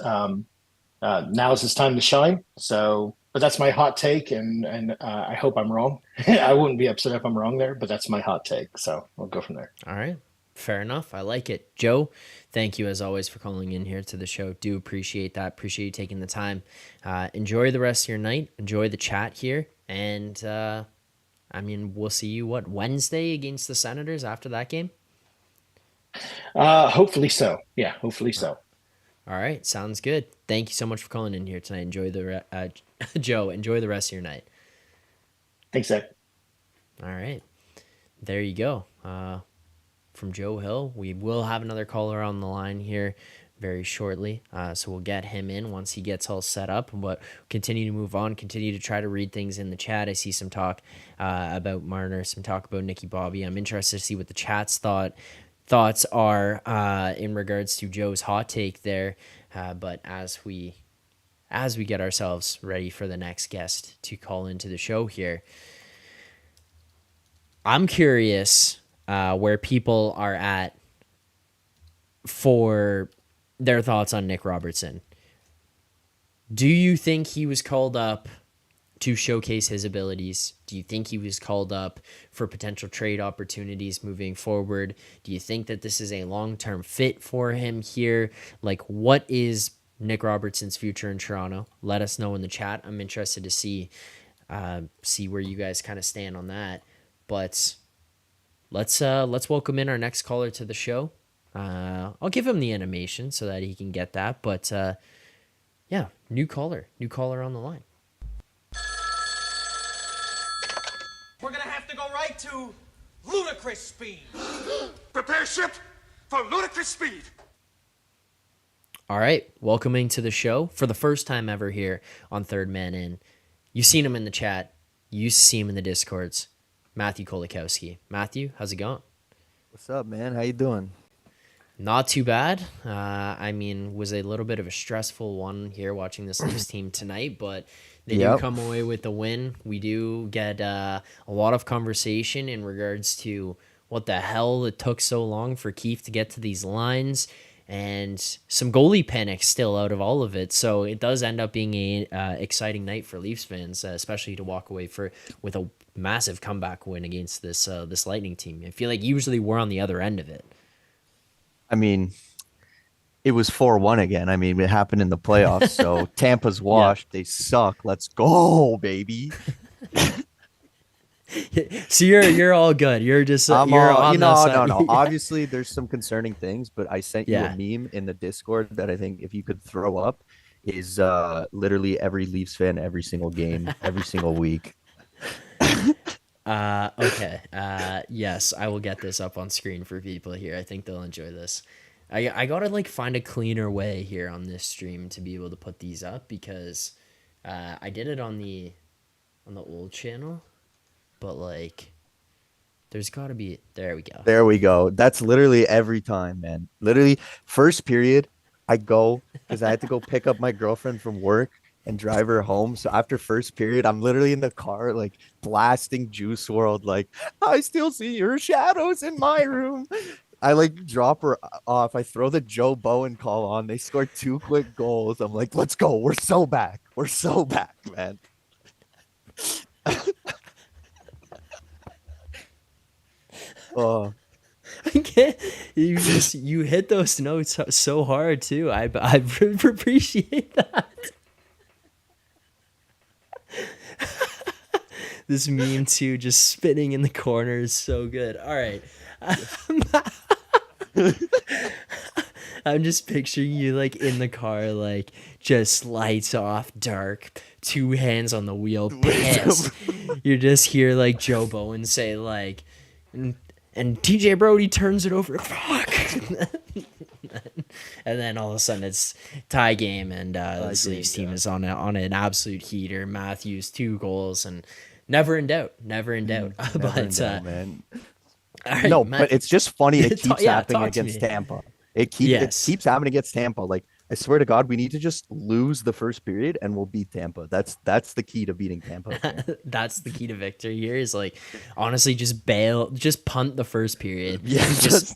now's his time to shine. So, but that's my hot take, and I hope I'm wrong. I wouldn't be upset if I'm wrong there, but that's my hot take. So we'll go from there. All right. Fair enough. I like it. Joe, thank you as always for calling in here to the show. Do appreciate that. Appreciate you taking the time. Enjoy the rest of your night. Enjoy the chat here. And we'll see you Wednesday against the Senators after that game? Hopefully so. Yeah, hopefully so. All right. Sounds good. Thank you so much for calling in here tonight. Joe, enjoy the rest of your night. Thanks, Zach. All right. There you go. From Joe Hill. We will have another caller on the line here very shortly. So we'll get him in once he gets all set up. But continue to move on, continue to try to read things in the chat. I see some talk about Marner, some talk about Nicky Bobby. I'm interested to see what the chat's thoughts are in regards to Joe's hot take there. But as we get ourselves ready for the next guest to call into the show here, I'm curious where people are at for their thoughts on Nick Robertson. Do you think he was called up to showcase his abilities? Do you think he was called up for potential trade opportunities moving forward? Do you think that this is a long-term fit for him here? Like, what is Nick Robertson's future in Toronto? Let us know in the chat. I'm interested to see where you guys kind of stand on that. But let's welcome in our next caller to the show. I'll give him the animation so that he can get that. But yeah, new caller on the line. We're gonna have to go right to ludicrous speed. Prepare ship for ludicrous speed. All right, welcoming to the show for the first time ever here on Third Man In. You've seen him in the chat. You used to see him in the Discords. Matthew Kolakowski. Matthew, how's it going? What's up, man? How you doing? Not too bad. Was a little bit of a stressful one here watching this Leafs team tonight, but they do come away with the win. We do get a lot of conversation in regards to what the hell it took so long for Keefe to get to these lines, and some goalie panic still out of all of it. So it does end up being a exciting night for Leafs fans, especially to walk away with a massive comeback win against this Lightning team. I feel like usually we're on the other end of it. I mean, it was 4-1 again. I mean, it happened in the playoffs. So Tampa's washed. Yeah. They suck. Let's go, baby. So you're all good. You're just I'm you're all, on you the know, side. no. Obviously, there's some concerning things, but I sent you Yeah. a meme in the Discord that I think if you could throw up is literally every Leafs fan, every single game, every single week. Okay. Yes, I will get this up on screen for people here. I think they'll enjoy this. I gotta find a cleaner way here on this stream to be able to put these up, because I did it on the old channel, but there's gotta be, there we go. There we go. That's literally every time, man. Literally first period, I go because I had to go pick up my girlfriend from work and drive her home. So after first period, I'm literally in the car, blasting Juice WRLD, I still see your shadows in my room. I like drop her off. I throw the Joe Bowen call on. They score 2 quick goals. I'm like, let's go. We're so back. We're so back, man. Oh, I can't, you hit those notes so hard too. I appreciate that. This meme too, just spinning in the corner is so good. All right. I'm just picturing you like in the car, like just lights off, dark, 2 hands on the wheel, pissed. You just hear like Joe Bowen say like, and TJ Brody turns it over. Fuck. And then all of a sudden it's tie game, and the Sleeves team is on an absolute heater. Matthews 2 goals, and never in doubt. Never in doubt. man. Right, no, Matt, but it's just funny. It keeps happening talk to against me. Tampa. It keeps happening against Tampa. Like I swear to God, we need to just lose the first period and we'll beat Tampa. That's the key to beating Tampa. That's the key to victory here. Is like honestly just punt the first period. Yeah, just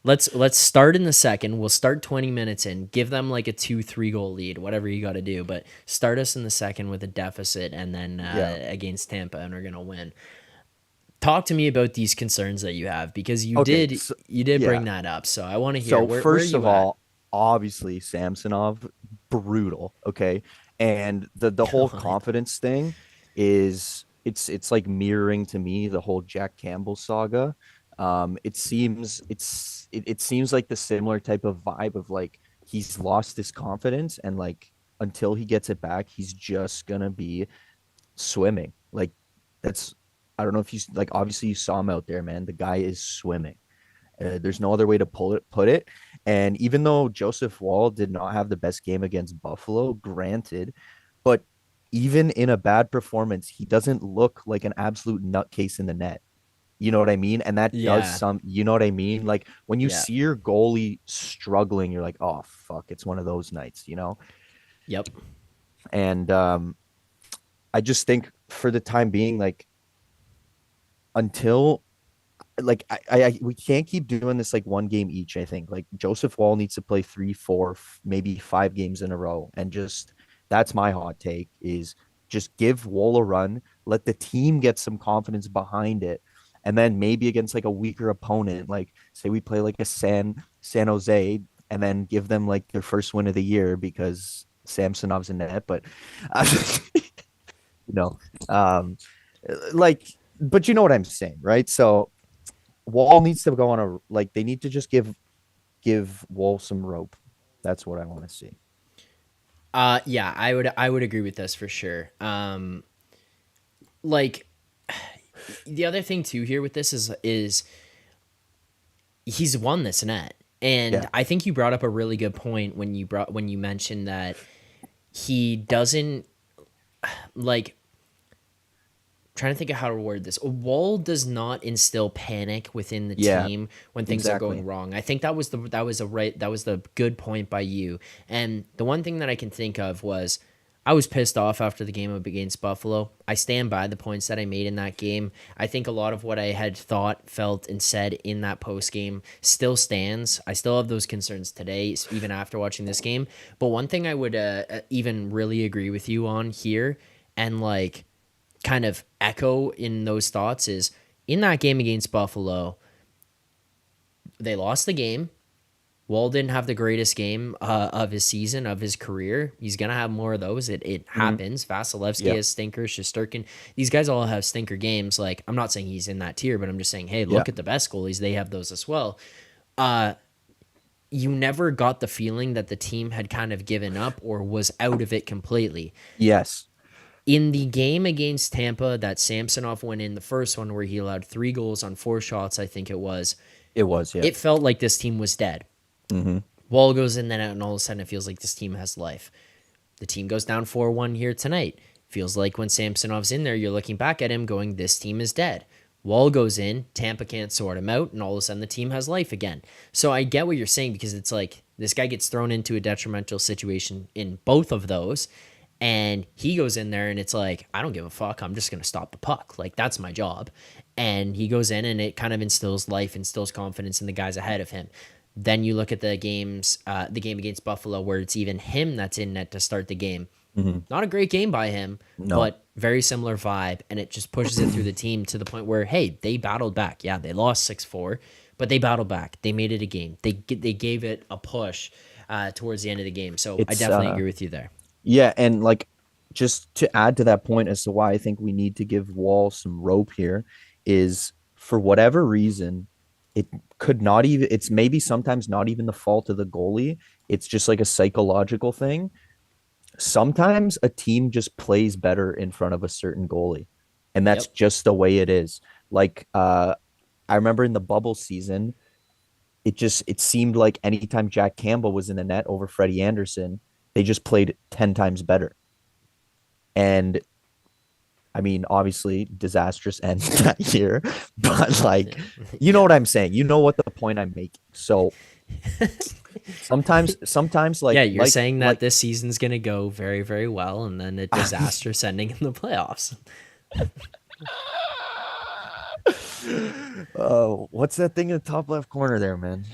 let's start in the second. We'll start 20 minutes in. Give them like a 2-3 goal lead, whatever you got to do. But start us in the second with a deficit, and then against Tampa, and we're gonna win. Talk to me about these concerns that you have, because you did bring that up. So I want to hear. So where first are of you at? all, obviously Samsonov, brutal. Okay, and the whole confidence thing is it's like mirroring to me the whole Jack Campbell saga. It seems it seems like the similar type of vibe of like he's lost his confidence, and like until he gets it back, he's just gonna be swimming. Like that's I don't know if you like obviously you saw him out there, man. The guy is swimming. There's no other way to put it. And even though Joseph Wall did not have the best game against Buffalo, granted, but even in a bad performance, he doesn't look like an absolute nutcase in the net. You know what I mean? And that does you know what I mean? Like when you see your goalie struggling, you're like, oh fuck, it's one of those nights, you know? Yep. And I just think for the time being, like until like I we can't keep doing this like one game each. I think like Joseph Wall needs to play 3, 4, maybe 5 games in a row, and just that's my hot take is just give Wall a run, let the team get some confidence behind it, and then maybe against like a weaker opponent, like say we play like a San Jose, and then give them like their first win of the year because Samsonov's in net, but you know, like, but you know what I'm saying, right? So Wall needs to go on a like they need to just give Wall some rope. That's what I want to see. Yeah, I would agree with this for sure. Like the other thing too here with this is he's won this net. And I think you brought up a really good point when you mentioned that he doesn't like trying to think of how to word this. Wall does not instill panic within the team when things are going wrong. I think that was the good point by you. And the one thing that I can think of was I was pissed off after the game against Buffalo. I stand by the points that I made in that game. I think a lot of what I had thought, felt, and said in that post game still stands. I still have those concerns today, even after watching this game. But one thing I would even really agree with you on here, and like kind of echo in those thoughts, is in that game against Buffalo, they lost the game. Wall didn't have the greatest game of his season, of his career. He's going to have more of those. It happens. Vasilevsky has stinkers. Shesterkin. These guys all have stinker games. Like, I'm not saying he's in that tier, but I'm just saying, hey, look at the best goalies. They have those as well. You never got the feeling that the team had kind of given up or was out of it completely. Yes. In the game against Tampa that Samsonov went in, the first one where he allowed 3 goals on 4 shots, I think it was. It was, yeah. It felt like this team was dead. Mm-hmm. Wall goes in, then out, and all of a sudden it feels like this team has life. The team goes down 4-1 here tonight. Feels like when Samsonov's in there, you're looking back at him going, this team is dead. Wall goes in, Tampa can't sort him out, and all of a sudden the team has life again. So I get what you're saying, because it's like this guy gets thrown into a detrimental situation in both of those, and he goes in there and it's like, I don't give a fuck. I'm just going to stop the puck. Like, that's my job. and he goes in and it kind of instills life, instills confidence in the guys ahead of him. Then you look at the game against Buffalo, where it's even him that's in net to start the game. Not a great game by him, No. but very similar vibe, and it just pushes it through the team to the point where, hey, they battled back. Yeah, they lost 6-4, but they battled back. They made it a game. They gave it a push towards the end of the game. So I It's definitely agree with you there. Yeah, and like just to add to that point as to why I think we need to give Wall some rope here is for whatever reason, it could not even, it's maybe sometimes not even the fault of the goalie. It's just like a psychological thing. Sometimes a team just plays better in front of a certain goalie, and that's Yep. just the way it is. Like I remember in the bubble season, it seemed like anytime Jack Campbell was in the net over Freddie Anderson, they just played 10 times better. And I mean, obviously, disastrous end that year, but like, you know what I'm saying? You know what the point I'm making. So sometimes, like, Yeah, you're like, saying that like, this season's going to go very, very well, and then a disastrous ending in the playoffs. what's that thing in the top left corner there, man?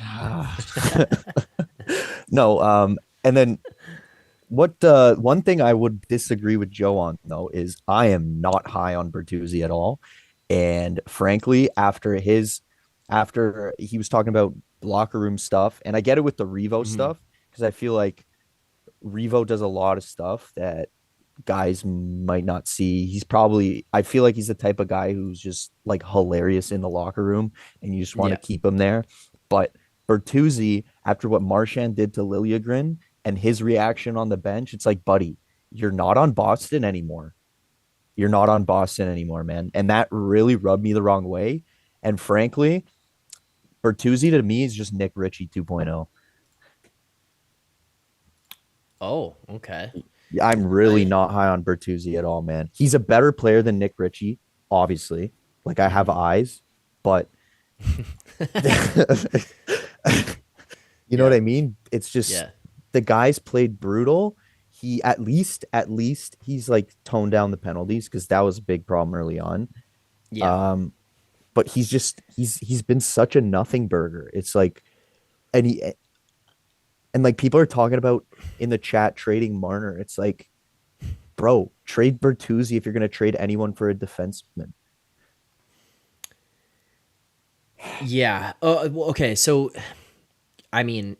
No, and then what one thing I would disagree with Joe on though is I am not high on Bertuzzi at all. And frankly, after he was talking about locker room stuff, and I get it with the Revo Mhm. stuff, because I feel like Revo does a lot of stuff that guys might not see. I feel like he's the type of guy who's just like hilarious in the locker room and you just want to Yeah. keep him there. But Bertuzzi, after what Marchand did to Liljegren and his reaction on the bench, it's like, buddy, you're not on Boston anymore. You're not on Boston anymore, man. And that really rubbed me the wrong way. And frankly, Bertuzzi to me is just Nick Ritchie 2.0. Oh, okay. I'm really I not high on Bertuzzi at all, man. He's a better player than Nick Ritchie, obviously. Like I have eyes, but you know what Yeah. I mean? It's just Yeah. the guys played brutal. He at least he's like toned down the penalties because that was a big problem early on. Yeah. But he's been such a nothing burger. It's like and he and like people are talking about in the chat trading Marner. It's like, bro, trade Bertuzzi if you're gonna trade anyone for a defenseman. Yeah. Well, okay. So, I mean,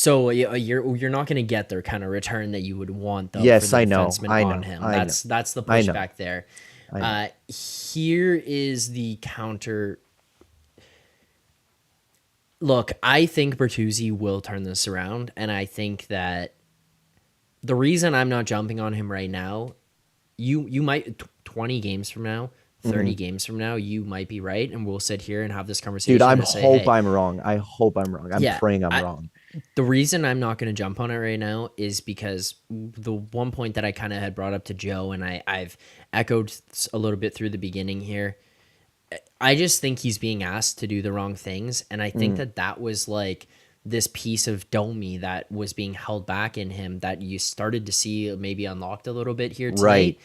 you're not going to get their kind of return that you would want though for Yes, the I know, defenseman I on know, him. I know, That's the I know, pushback there. I know. Here is the counter. Look, I think Bertuzzi will turn this around, and I think that the reason I'm not jumping on him right now, you might 20 games from now, 30 Mhm. games from now, you might be right, and we'll sit here and have this Dude, conversation to say, hey, I'm wrong. I hope I'm wrong. I'm yeah, praying I'm wrong. the reason I'm not going to jump on it right now is because the one point that I kind of had brought up to Joe, and I've echoed a little bit through the beginning here. I just think he's being asked to do the wrong things, and I think Mm. that was like this piece of Domi that was being held back in him that you started to see maybe unlocked a little bit here Right. tonight.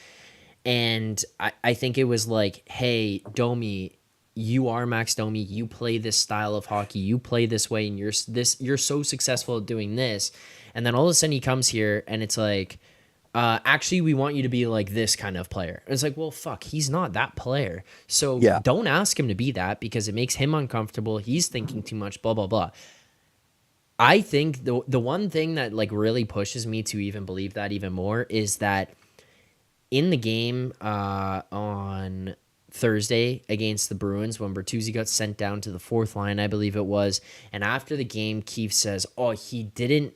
And I think it was like, hey, Domi, you are Max Domi. You play this style of hockey. You play this way, and you're so successful at doing this. And then all of a sudden he comes here, and it's like, actually, we want you to be like this kind of player. It's like, well, fuck, he's not that player. So Yeah. don't ask him to be that because it makes him uncomfortable. He's thinking too much, blah, blah, blah. I think the one thing that like really pushes me to even believe that even more is that in the game on Thursday against the Bruins when Bertuzzi got sent down to the fourth line, I believe it was, and after the game, Keefe says, "Oh, he didn't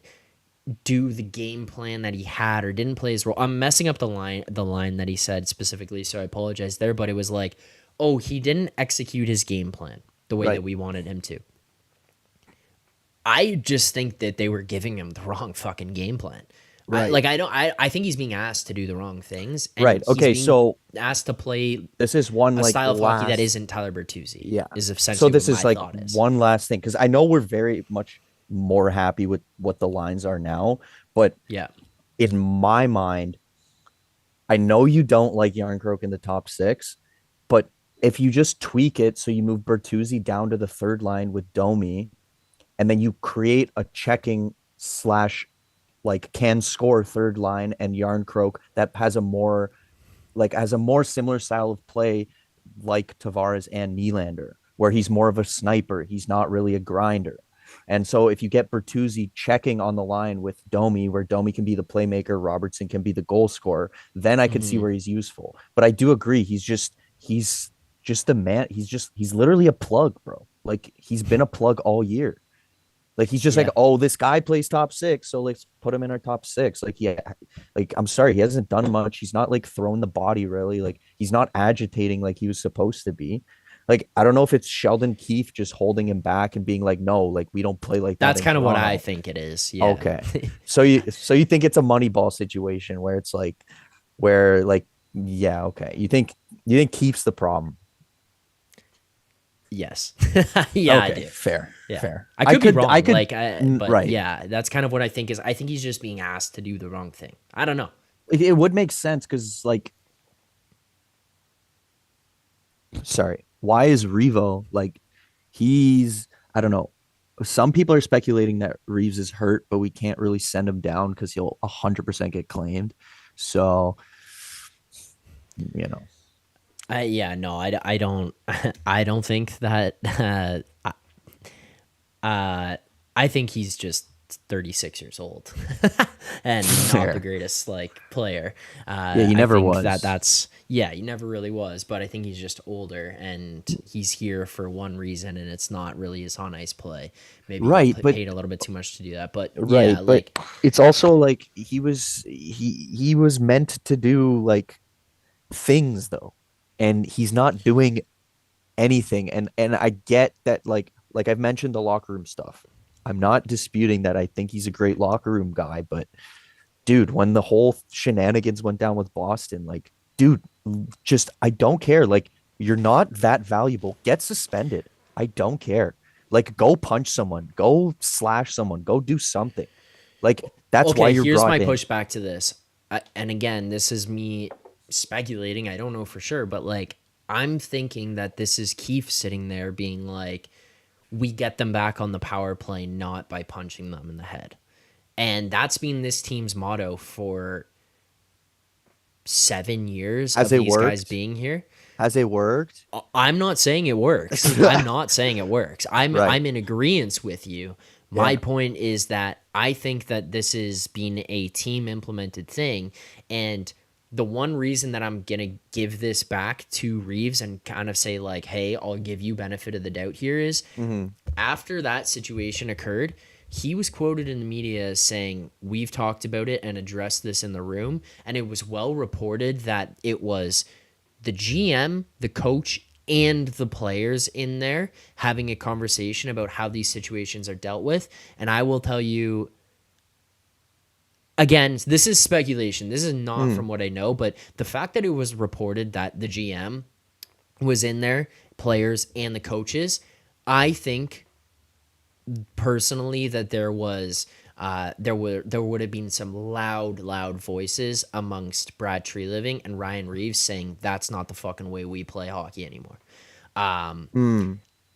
do the game plan that he had or didn't play his role." I'm messing up the line that he said specifically, so I apologize there, but it was like, "Oh, he didn't execute his game plan the way that Right. we wanted him to." I just think that they were giving him the wrong fucking game plan. Right. I think he's being asked to do the wrong things. And Right. he's Okay, being so asked to play this is one a like style of hockey that last isn't Tyler Bertuzzi. yeah. Is So essentially this what is my like thought is. one last thing because I know we're very much more happy with what the lines are now, but Yeah. in my mind, I know you don't like Yarncroke in the top six, if you just tweak it so you move Bertuzzi down to the third line with Domi, and then you create a checking slash like can score third line and Yarncroke that has a more similar style of play like Tavares and Nylander, where he's more of a sniper. He's not really a grinder. And so if you get Bertuzzi checking on the line with Domi, where Domi can be the playmaker, Robertson can be the goal scorer, then I can see where he's useful. But I do agree, he's just a man. He's literally a plug, bro. Like he's been a plug all year. Like he's just like, oh, this guy plays top six, so let's put him in our top six. Like, yeah, like I'm sorry, he hasn't done much. He's not like throwing the body really. Like he's not agitating like he was supposed to be. Like I don't know if it's Sheldon Keefe just holding him back and being like, no, like we don't play like that. That's kind of what I think it is. Yeah. Okay. So you think it's a Moneyball situation where it's like, yeah, okay. You think Keefe's the problem? Yes. Yeah, okay, I do. Fair. Yeah. Fair. I could be wrong. But right. yeah, that's kind of what I think is. I think he's just being asked to do the wrong thing. I don't know. It would make sense because, like, sorry, why is Revo like I don't know. Some people are speculating that Reaves is hurt, but we can't really send him down because he'll 100% get claimed. So, you know. I don't. I don't think that. I think he's just 36 years old and not the greatest like player. He never was. He never really was. But I think he's just older and he's here for one reason, and it's not really his on ice play. Maybe he paid a little bit too much to do that. But yeah, like it's also like he was meant to do like things though. And he's not doing anything. And I get that, like I've mentioned the locker room stuff. I'm not disputing that. I think he's a great locker room guy. But, dude, when the whole shenanigans went down with Boston, like, dude, I don't care. Like, you're not that valuable. Get suspended. I don't care. Like, go punch someone. Go slash someone. Go do something. Like, that's why you're brought in. Here's my pushback to this. And again, this is me speculating. I don't know for sure, but like I'm thinking that this is Keefe sitting there being like, we get them back on the power play not by punching them in the head. And that's been this team's motto for 7 years of these guys being here. Has it worked? I'm not saying it works. I'm not saying it works. I'm in agreement with you. My point is that I think that this is being a team implemented thing, and the one reason that I'm going to give this back to Reaves and kind of say like, hey, I'll give you benefit of the doubt here is after that situation occurred, he was quoted in the media as saying, we've talked about it and addressed this in the room. And it was well reported that it was the GM, the coach, and the players in there having a conversation about how these situations are dealt with. And I will tell you, again, this is speculation. This is not from what I know, but the fact that it was reported that the GM was in there, players and the coaches, I think personally that there was there would have been some loud voices amongst Brad Treliving and Ryan Reaves saying that's not the fucking way we play hockey anymore.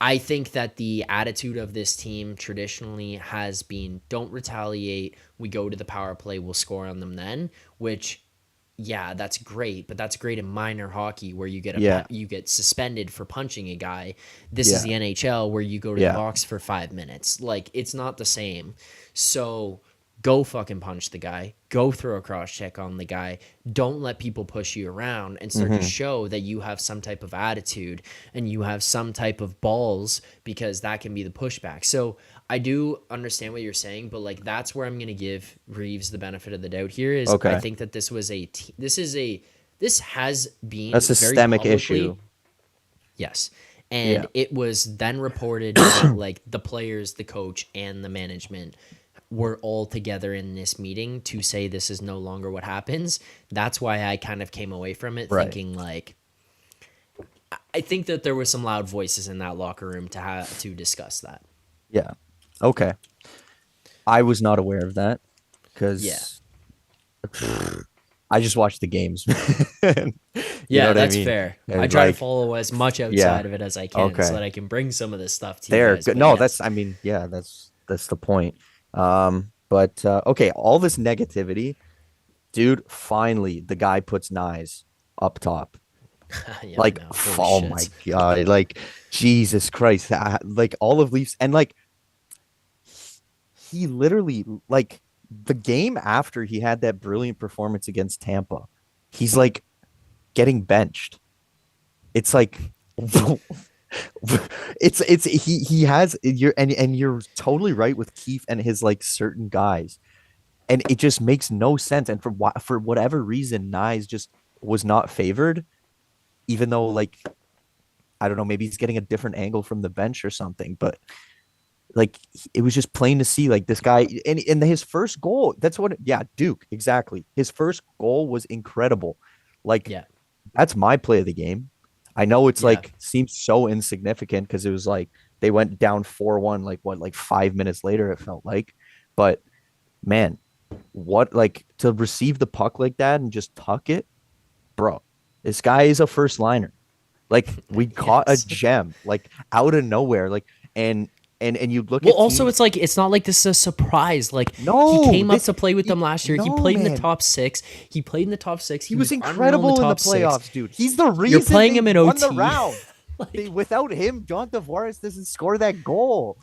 I think that the attitude of this team traditionally has been don't retaliate. We go to the power play. We'll score on them then, which, yeah, that's great. But that's great in minor hockey where you get suspended for punching a guy. This is the NHL where you go to the box for 5 minutes. Like, it's not the same. So go fucking punch the guy. Go throw a cross check on the guy. Don't let people push you around and start to show that you have some type of attitude and you have some type of balls, because that can be the pushback. So I do understand what you're saying, but like that's where I'm going to give Reaves the benefit of the doubt here is I think that this has been a systemic issue. Yes. And it was then reported that like the players, the coach, and the management were all together in this meeting to say this is no longer what happens. That's why I kind of came away from it thinking like, I think that there were some loud voices in that locker room to discuss that. Yeah. Okay. I was not aware of that because I just watched the games. You know Yeah, what that's I mean? fair. I And try to like, follow as much yeah, outside of it as I can so okay, that I can bring some of this stuff to you there. guys. Good. But No, yes. that's. I mean, yeah, that's the point. But okay, all this negativity, dude. Finally, the guy puts Nyes up top. Yeah, I Like, know. Holy oh my shit. god, like Jesus Christ, like all of Leafs, and like he literally like the game after he had that brilliant performance against Tampa, he's like getting benched. It's like it's he has you're and you're totally right with Keefe and his like certain guys, and it just makes no sense. And for whatever reason, Nyes just was not favored, even though like I don't know, maybe he's getting a different angle from the bench or something, but like it was just plain to see like this guy and his first goal. That's what, yeah, Duke, exactly. His first goal was incredible. Like Yeah. that's my play of the game. I know it's Yeah. like seems so insignificant because it was like they went down 4-1 like what, like 5 minutes later it felt like. But man, what, like to receive the puck like that and just tuck it, bro. This guy is a first liner. Like we caught a Yes. gem like out of nowhere. Like and and you look Well, at also, teams. it's like it's not like this is a surprise. Like he No, came up this to play with them last year. He no played in the man. top six. He played in the top six. He He was was unreal in the incredible in the top six. playoffs, dude. He's the You're reason playing they him in won the OT. round. Like, Without him, John Tavares doesn't score that goal.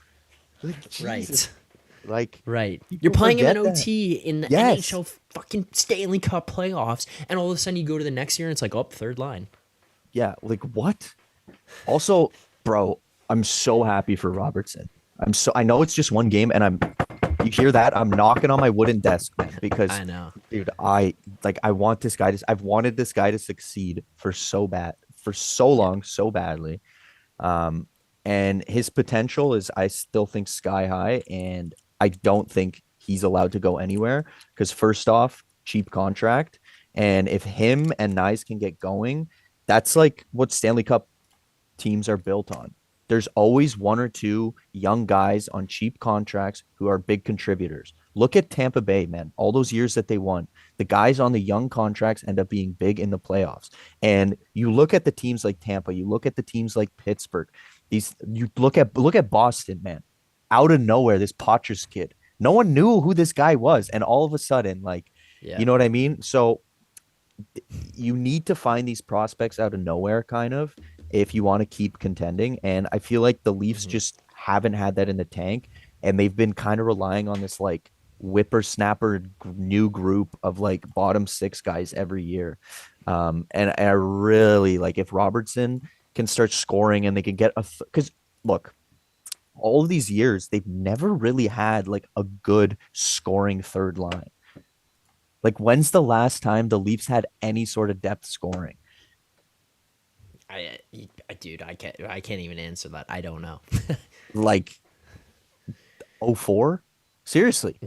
Like Jesus. right, Like right. You're people playing him in forget that. OT in the Yes. NHL fucking Stanley Cup playoffs, and all of a sudden you go to the next year and it's like, oh, third line. Yeah, like what? Also, bro, I'm so happy for Robertson. I know it's just one game and you hear that? I'm knocking on my wooden desk, man, because I know. dude, I want this guy to I've wanted this guy to succeed for so bad, for so long, so badly. Um, and his potential is, I still think, sky high, and I don't think he's allowed to go anywhere because first off, cheap contract, and if him and Nyes can get going, that's like what Stanley Cup teams are built on. There's always one or two young guys on cheap contracts who are big contributors. Look at Tampa Bay, man. All those years that they won, the guys on the young contracts end up being big in the playoffs. And you look at the teams like Tampa, you look at the teams like Pittsburgh. You look at Boston, man. Out of nowhere, this Potchers kid. No one knew who this guy was, and all of a sudden, like, Yeah. you know what I mean? So you need to find these prospects out of nowhere, kind of, if you want to keep contending. And I feel like the Leafs just haven't had that in the tank, and they've been kind of relying on this like whippersnapper new group of like bottom six guys every year. And I really like if Robertson can start scoring and they can get because look, all of these years they've never really had like a good scoring third line. Like, when's the last time the Leafs had any sort of depth scoring? Dude, I can't even answer that. I don't know. Like, 04? Seriously,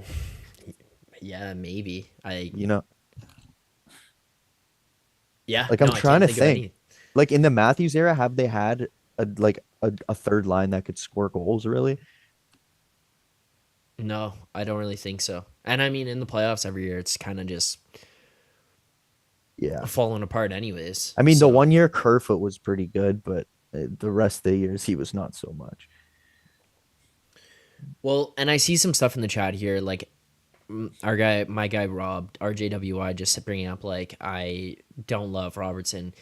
Yeah, maybe. you know, Yeah. like no, I'm I trying can't to think of think. any. Like in the Matthews era, have they had a third line that could score goals? Really? No, I don't really think so. And I mean, in the playoffs every year, it's kind of just Yeah. falling apart, anyways. I mean, the So, 1 year Kerfoot was pretty good, but the rest of the years he was not so much. well, and I see some stuff in the chat here, like my guy Rob, RJWI, just bringing up like I don't love Robertson.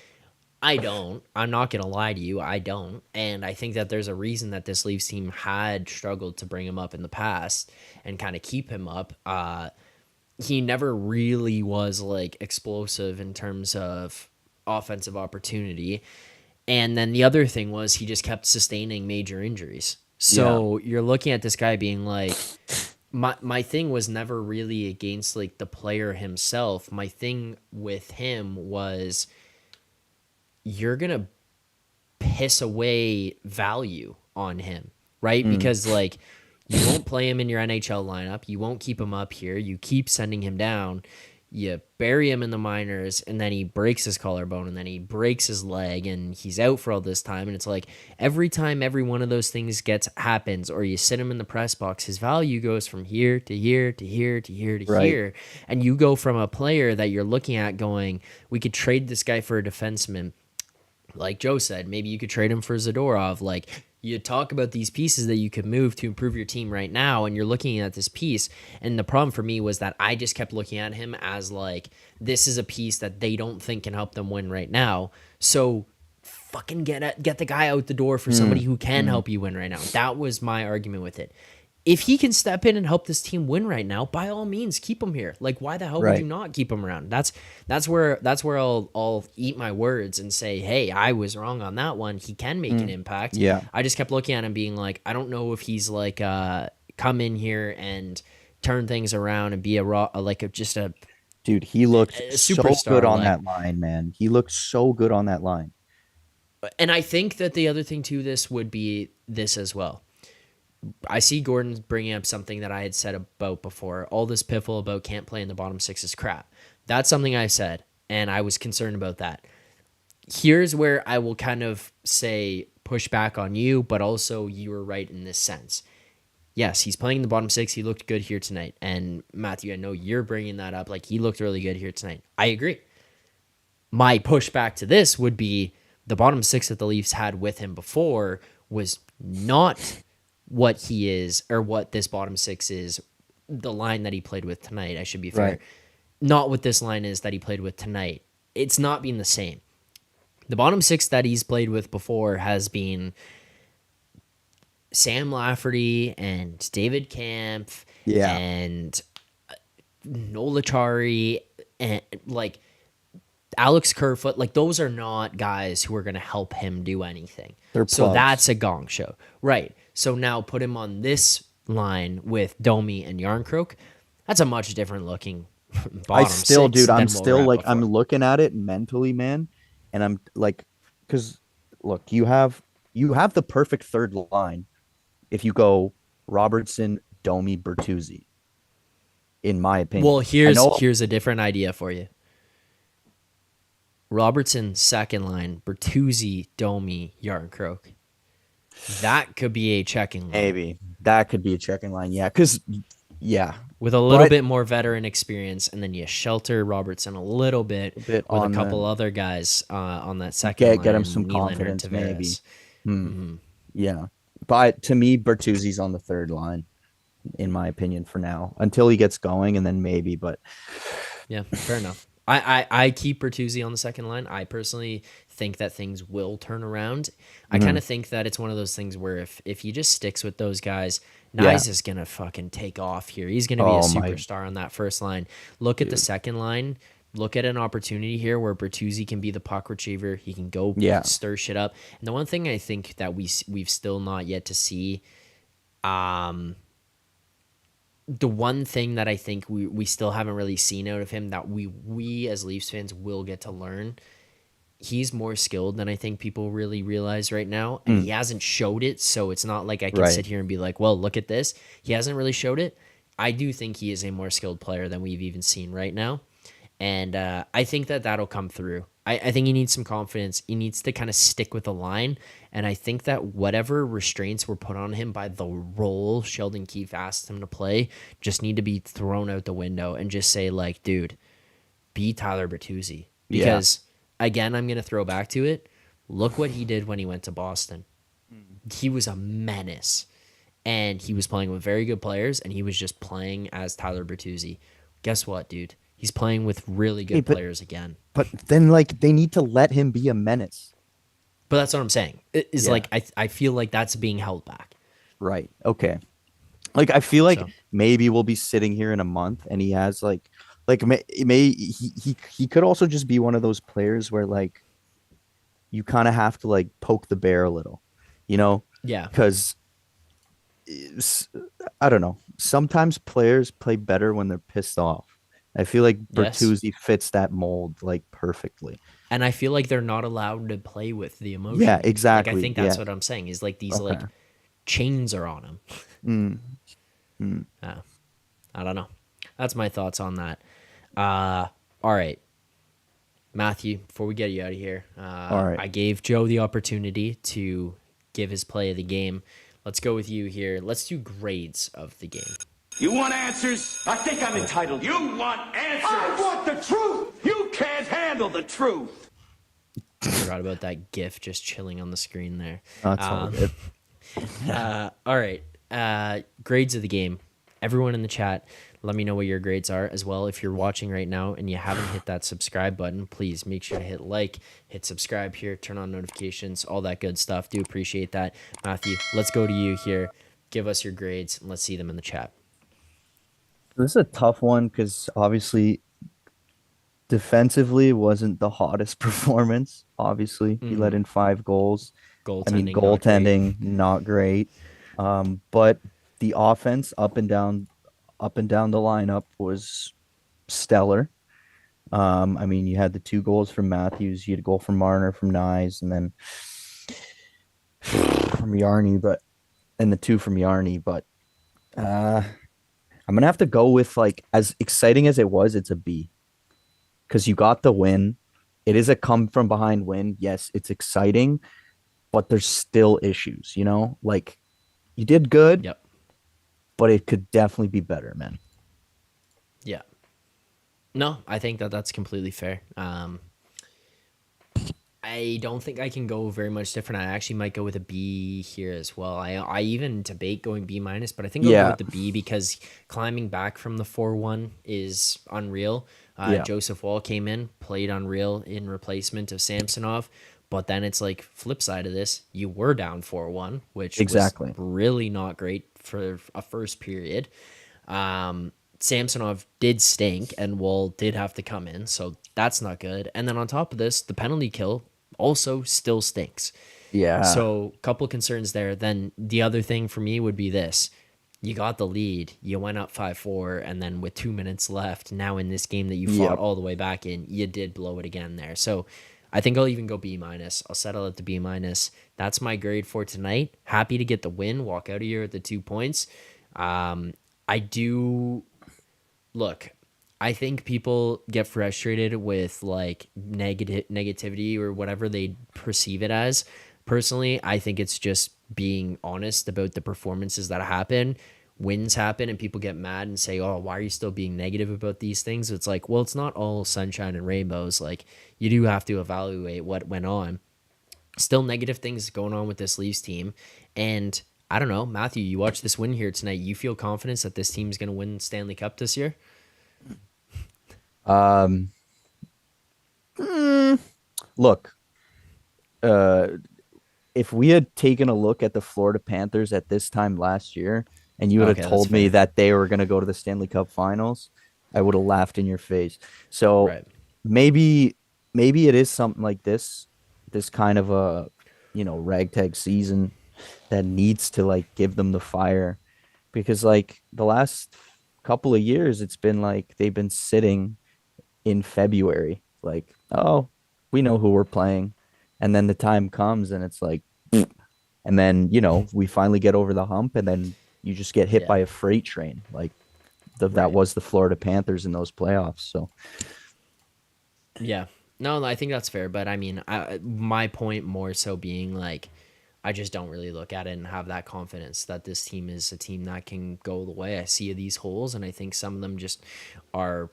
I don't. I'm not gonna lie to you. I don't, and I think that there's a reason that this Leafs team had struggled to bring him up in the past and kind of keep him up. He never really was like explosive in terms of offensive opportunity. And then the other thing was he just kept sustaining major injuries. So you're looking at this guy being like, my thing was never really against like the player himself. My thing with him was you're going to piss away value on him, right? Because like you won't play him in your NHL lineup. You won't keep him up here. You keep sending him down. you bury him in the minors, and then he breaks his collarbone, and then he breaks his leg, and he's out for all this time. And it's like every time every one of those things happens, or you sit him in the press box, his value goes from here to here to here to here to here. And you go from a player that you're looking at going, we could trade this guy for a defenseman. Like Joe said, maybe you could trade him for Zadorov. Like, you talk about these pieces that you could move to improve your team right now, and you're looking at this piece. And the problem for me was that I just kept looking at him as like, this is a piece that they don't think can help them win right now. So fucking get the guy out the door for somebody who can help you win right now. That was my argument with it. If he can step in and help this team win right now, by all means, keep him here. Like, why the hell would you not keep him around? That's where I'll eat my words and say, hey, I was wrong on that one. He can make an impact. Yeah. I just kept looking at him being like, I don't know if he's like come in here and turn things around and be dude, he looked so superstar, good on that line, man. He looked so good on that line. And I think that the other thing to this would be this as well. I see Gordon bringing up something that I had said about before. All this piffle about can't play in the bottom six is crap. That's something I said, and I was concerned about that. Here's where I will kind of say push back on you, but also you were right in this sense. Yes, he's playing in the bottom six. He looked good here tonight. And Matthew, I know you're bringing that up. Like, he looked really good here tonight. I agree. My pushback to this would be the bottom six that the Leafs had with him before was not what he is, or what this bottom six is, the line that he played with tonight, I should be fair. Right. Not what this line is that he played with tonight. It's not been the same. The bottom six that he's played with before has been Sam Lafferty and David Kampf and Nola Chari and like Alex Kerfoot. Like, those are not guys who are going to help him do anything. So that's a gong show. Right. So now put him on this line with Domi and Yarncroke. That's a much different looking bottom six. I'm still like, I'm looking at it mentally, man. And I'm like, because look, you have the perfect third line if you go Robertson, Domi, Bertuzzi, in my opinion. Well, here's a different idea for you. Robertson, second line, Bertuzzi, Domi, Yarncroke. That could be a checking line. Maybe. That could be a checking line, yeah. With a little bit more veteran experience, and then you shelter Robertson a little bit with a couple other guys on that second line. Get him some confidence, maybe. Yeah. But to me, Bertuzzi's on the third line, in my opinion, for now. Until he gets going, and then maybe, but... Yeah, fair enough. I keep Bertuzzi on the second line. I personally think that things will turn around. I kind of think that it's one of those things where if he just sticks with those guys, Nyes is going to fucking take off here. He's going to be a superstar on that first line. Look at the second line. Look at an opportunity here where Bertuzzi can be the puck retriever. He can go stir shit up. And the one thing I think that we've still not yet to see, the one thing that I think we still haven't really seen out of him that we as Leafs fans will get to learn, he's more skilled than I think people really realize right now. And he hasn't showed it, so it's not like I can sit here and be like, well, look at this. He hasn't really showed it. I do think he is a more skilled player than we've even seen right now. And I think that'll come through. I think he needs some confidence. He needs to kind of stick with the line. And I think that whatever restraints were put on him by the role Sheldon Keefe asked him to play just need to be thrown out the window and just say, like, dude, be Tyler Bertuzzi. Because, again, I'm going to throw back to it. Look what he did when he went to Boston. He was a menace. And he was playing with very good players, and he was just playing as Tyler Bertuzzi. Guess what, dude? He's playing with really good players again. But then, like, they need to let him be a menace. But that's what I'm saying. Like, I feel like that's being held back. Right. Okay. Like, I feel like maybe we'll be sitting here in a month, and he has he could also just be one of those players where, like, you kind of have to, like, poke the bear a little, you know? Yeah. Because I don't know. Sometimes players play better when they're pissed off. I feel like Bertuzzi fits that mold, like, perfectly. And I feel like they're not allowed to play with the emotion. Yeah, exactly. Like, I think that's what I'm saying, is like these like chains are on him. I don't know. That's my thoughts on that. All right, Matthew, before we get you out of here, All right. I gave Joe the opportunity to give his play of the game. Let's go with you here. Let's do grades of the game. You want answers? I think I'm entitled. You want answers? I want the truth. You can't handle the truth. Forgot about that GIF just chilling on the screen there. That's all good. All right. Grades of the game. Everyone in the chat, let me know what your grades are as well. If you're watching right now and you haven't hit that subscribe button, please make sure to hit like, hit subscribe here, turn on notifications, all that good stuff. Do appreciate that. Matthew, let's go to you here. Give us your grades and let's see them in the chat. This is a tough one because obviously defensively wasn't the hottest performance. Obviously, he let in 5 goals. Goaltending, Goaltending not great. But the offense up and down the lineup was stellar. You had the 2 goals from Matthews, you had a goal from Marner, from Nyes, and then from Yarny, and the 2 from Yarny. But I'm gonna have to go with, like, as exciting as it was, it's a B. Because you got the win. It is a come from behind win. Yes, it's exciting, but there's still issues, Like, you did good. Yep. But it could definitely be better, man. Yeah. No, I think that's completely fair. I don't think I can go very much different. I actually might go with a B here as well. I even debate going B minus, but I think I'll go with the B because climbing back from the 4-1 is unreal. Joseph Wall came in, played unreal in replacement of Samsonov, but then it's like flip side of this, you were down 4-1, which was really not great for a first period. Samsonov did stink and Wall did have to come in, so that's not good. And then on top of this, the penalty kill also still stinks. Yeah. So couple concerns there. Then the other thing for me would be this. You got the lead, you went up 5-4, and then with 2 minutes left, now in this game that you fought all the way back in, you did blow it again there. So I think I'll even go B minus. I'll settle at the B minus. That's my grade for tonight. Happy to get the win, walk out of here with the 2 points. I think people get frustrated with like negativity or whatever they perceive it as. Personally, I think it's just being honest about the performances that happen. Wins happen and people get mad and say, oh, why are you still being negative about these things? It's like, well, it's not all sunshine and rainbows. Like, you do have to evaluate what went on. Still negative things going on with this Leafs team. And I don't know, Matthew, you watch this win here tonight. You feel confidence that this team is going to win Stanley Cup this year? Look, if we had taken a look at the Florida Panthers at this time last year, and you would have told me that they were going to go to the Stanley Cup Finals, I would have laughed in your face. So maybe it is something like this kind of a, ragtag season that needs to like give them the fire, because like the last couple of years, it's been like they've been sitting in February, like, oh, we know who we're playing. And then the time comes and it's like, and then, we finally get over the hump and then you just get hit by a freight train. Like that was the Florida Panthers in those playoffs. So. Yeah, no, I think that's fair. But I mean, my point more so being like, I just don't really look at it and have that confidence that this team is a team that can go the way. I see these holes and I think some of them just are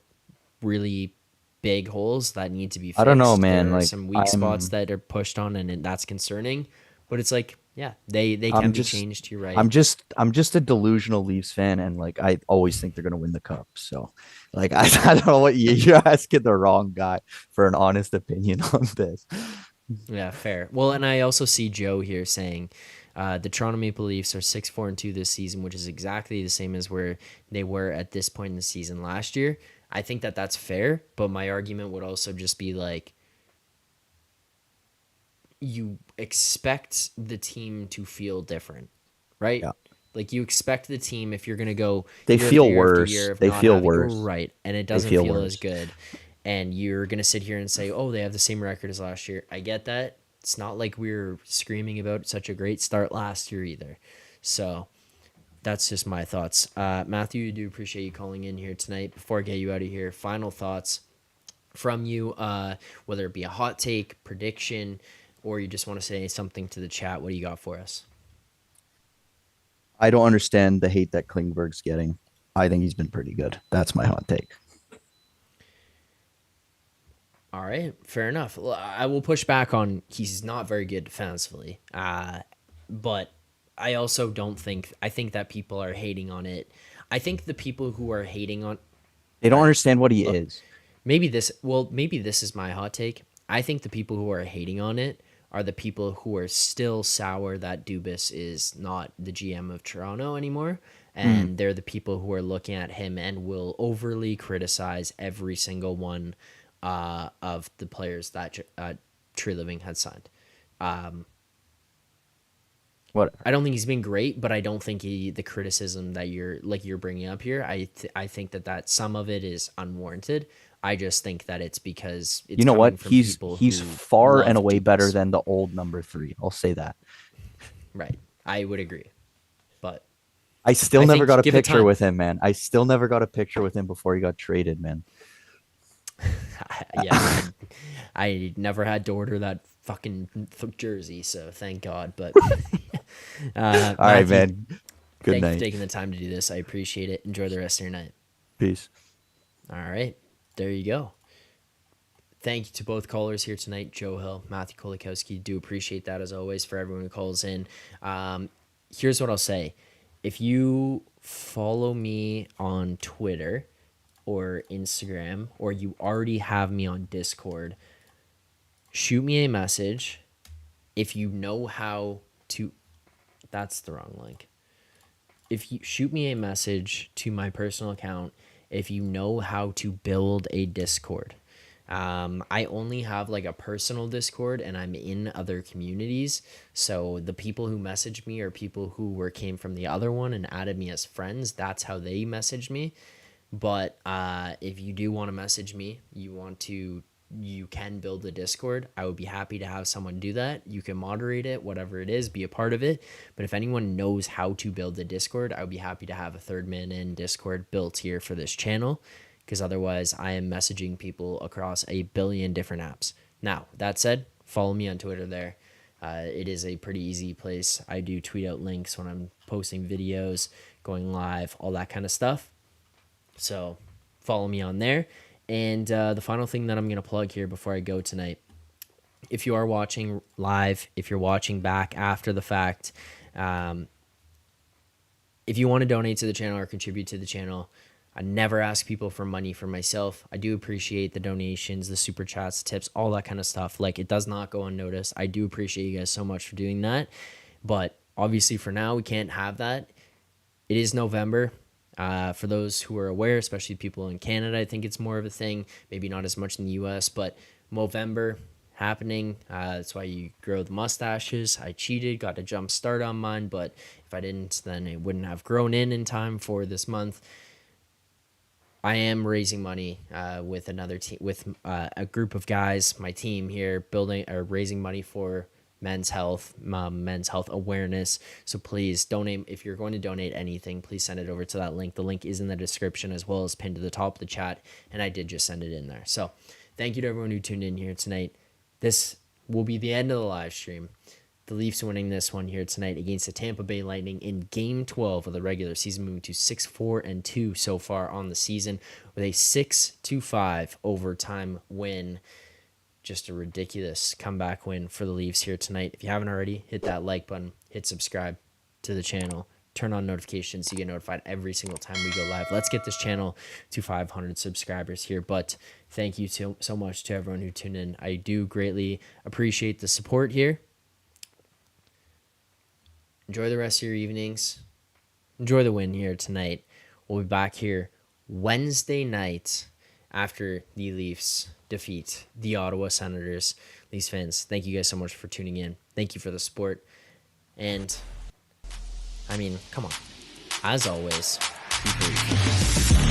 really big holes that need to be fixed. I don't know, man. There are like some weak spots that are pushed on and that's concerning. But it's like, yeah, they can be changed. You're right. I'm just a delusional Leafs fan, and like I always think they're gonna win the cup. So, like I don't know what you're asking the wrong guy for an honest opinion on this. Yeah, fair. Well, and I also see Joe here saying the Toronto Maple Leafs are 6-4-2 this season, which is exactly the same as where they were at this point in the season last year. I think that that's fair, but my argument would also just be like, you expect the team to feel different, right? Yeah. Like you expect the team, if you're going to go, they feel worse. They feel worse. Right. And it doesn't feel as good. And you're going to sit here and say, oh, they have the same record as last year. I get that. It's not like we were screaming about such a great start last year either. So That's just my thoughts. Matthew, I do appreciate you calling in here tonight. Before I get you out of here, final thoughts from you, whether it be a hot take, prediction, or you just want to say something to the chat. What do you got for us? I don't understand the hate that Klingberg's getting. I think he's been pretty good. That's my hot take. All right, fair enough. I will push back on he's not very good defensively, but I also don't think I think that people are hating on it. I think the people who are hating on They don't understand what he is. maybe this is my hot take. I think the people who are hating on it are the people who are still sour that Dubas is not the GM of Toronto anymore. And they're the people who are looking at him and will overly criticize every single one of the players that True Living had signed. What? I don't think he's been great, but I don't think the criticism that you're bringing up here, I think that some of it is unwarranted. I just think that it's because it's You know coming what? from He's people who far love and away Dubas. better than the old number 3. I'll say that. Right. I would agree. But I still I never think got a give it picture time. with him, man. I still never got a picture with him before he got traded, man. yeah, I never had to order that fucking jersey, so thank God. But All right, Matthew, man. Good thank you night. for taking the time to do this. I appreciate it. Enjoy the rest of your night. Peace. All right, there you go. Thank you to both callers here tonight, Joe Hill, Matthew Kolakowski. Do appreciate that as always for everyone who calls in. Here's what I'll say: if you follow me on Twitter or Instagram, or you already have me on Discord, shoot me a message. If you know how to, that's the wrong link. If you shoot me a message to my personal account, if you know how to build a Discord. I only have like a personal Discord and I'm in other communities. So the people who message me are people who came from the other one and added me as friends. That's how they message me. But if you do want to message me, you can build a Discord. I would be happy to have someone do that. You can moderate it, whatever it is, be a part of it. But if anyone knows how to build a Discord, I would be happy to have a third man in Discord built here for this channel, because otherwise I am messaging people across a billion different apps. Now, that said, follow me on Twitter there. It is a pretty easy place. I do tweet out links when I'm posting videos, going live, all that kind of stuff. So follow me on there. And the final thing that I'm going to plug here before I go tonight, if you are watching live, if you're watching back after the fact, if you want to donate to the channel or contribute to the channel, I never ask people for money for myself. I do appreciate the donations, the super chats, tips, all that kind of stuff. Like, it does not go unnoticed. I do appreciate you guys so much for doing that. But obviously for now, we can't have that. It is November. For those who are aware, especially people in Canada, I think it's more of a thing. Maybe not as much in the US, but Movember happening. That's why you grow the mustaches. I cheated, got a jump start on mine, but if I didn't, then it wouldn't have grown in time for this month. I am raising money with another team, with a group of guys, my team here, raising money for men's health awareness. So please donate. If you're going to donate anything, please send it over to that link. The link is in the description as well as pinned to the top of the chat, and I did just send it in there. So thank you to everyone who tuned in here tonight. This will be the end of the live stream. The Leafs winning this one here tonight against the Tampa Bay Lightning in Game 12 of the regular season, moving to 6-4-2 so far on the season with a 6-5 overtime win. Just a ridiculous comeback win for the Leafs here tonight. If you haven't already, hit that like button, hit subscribe to the channel, turn on notifications so you get notified every single time we go live. Let's get this channel to 500 subscribers here. But thank you so much to everyone who tuned in. I do greatly appreciate the support here. Enjoy the rest of your evenings. Enjoy the win here tonight. We'll be back here Wednesday night after the Leafs defeat the Ottawa Senators. Leafs fans, thank you guys so much for tuning in. Thank you for the support. And, I mean, come on. As always, be brave.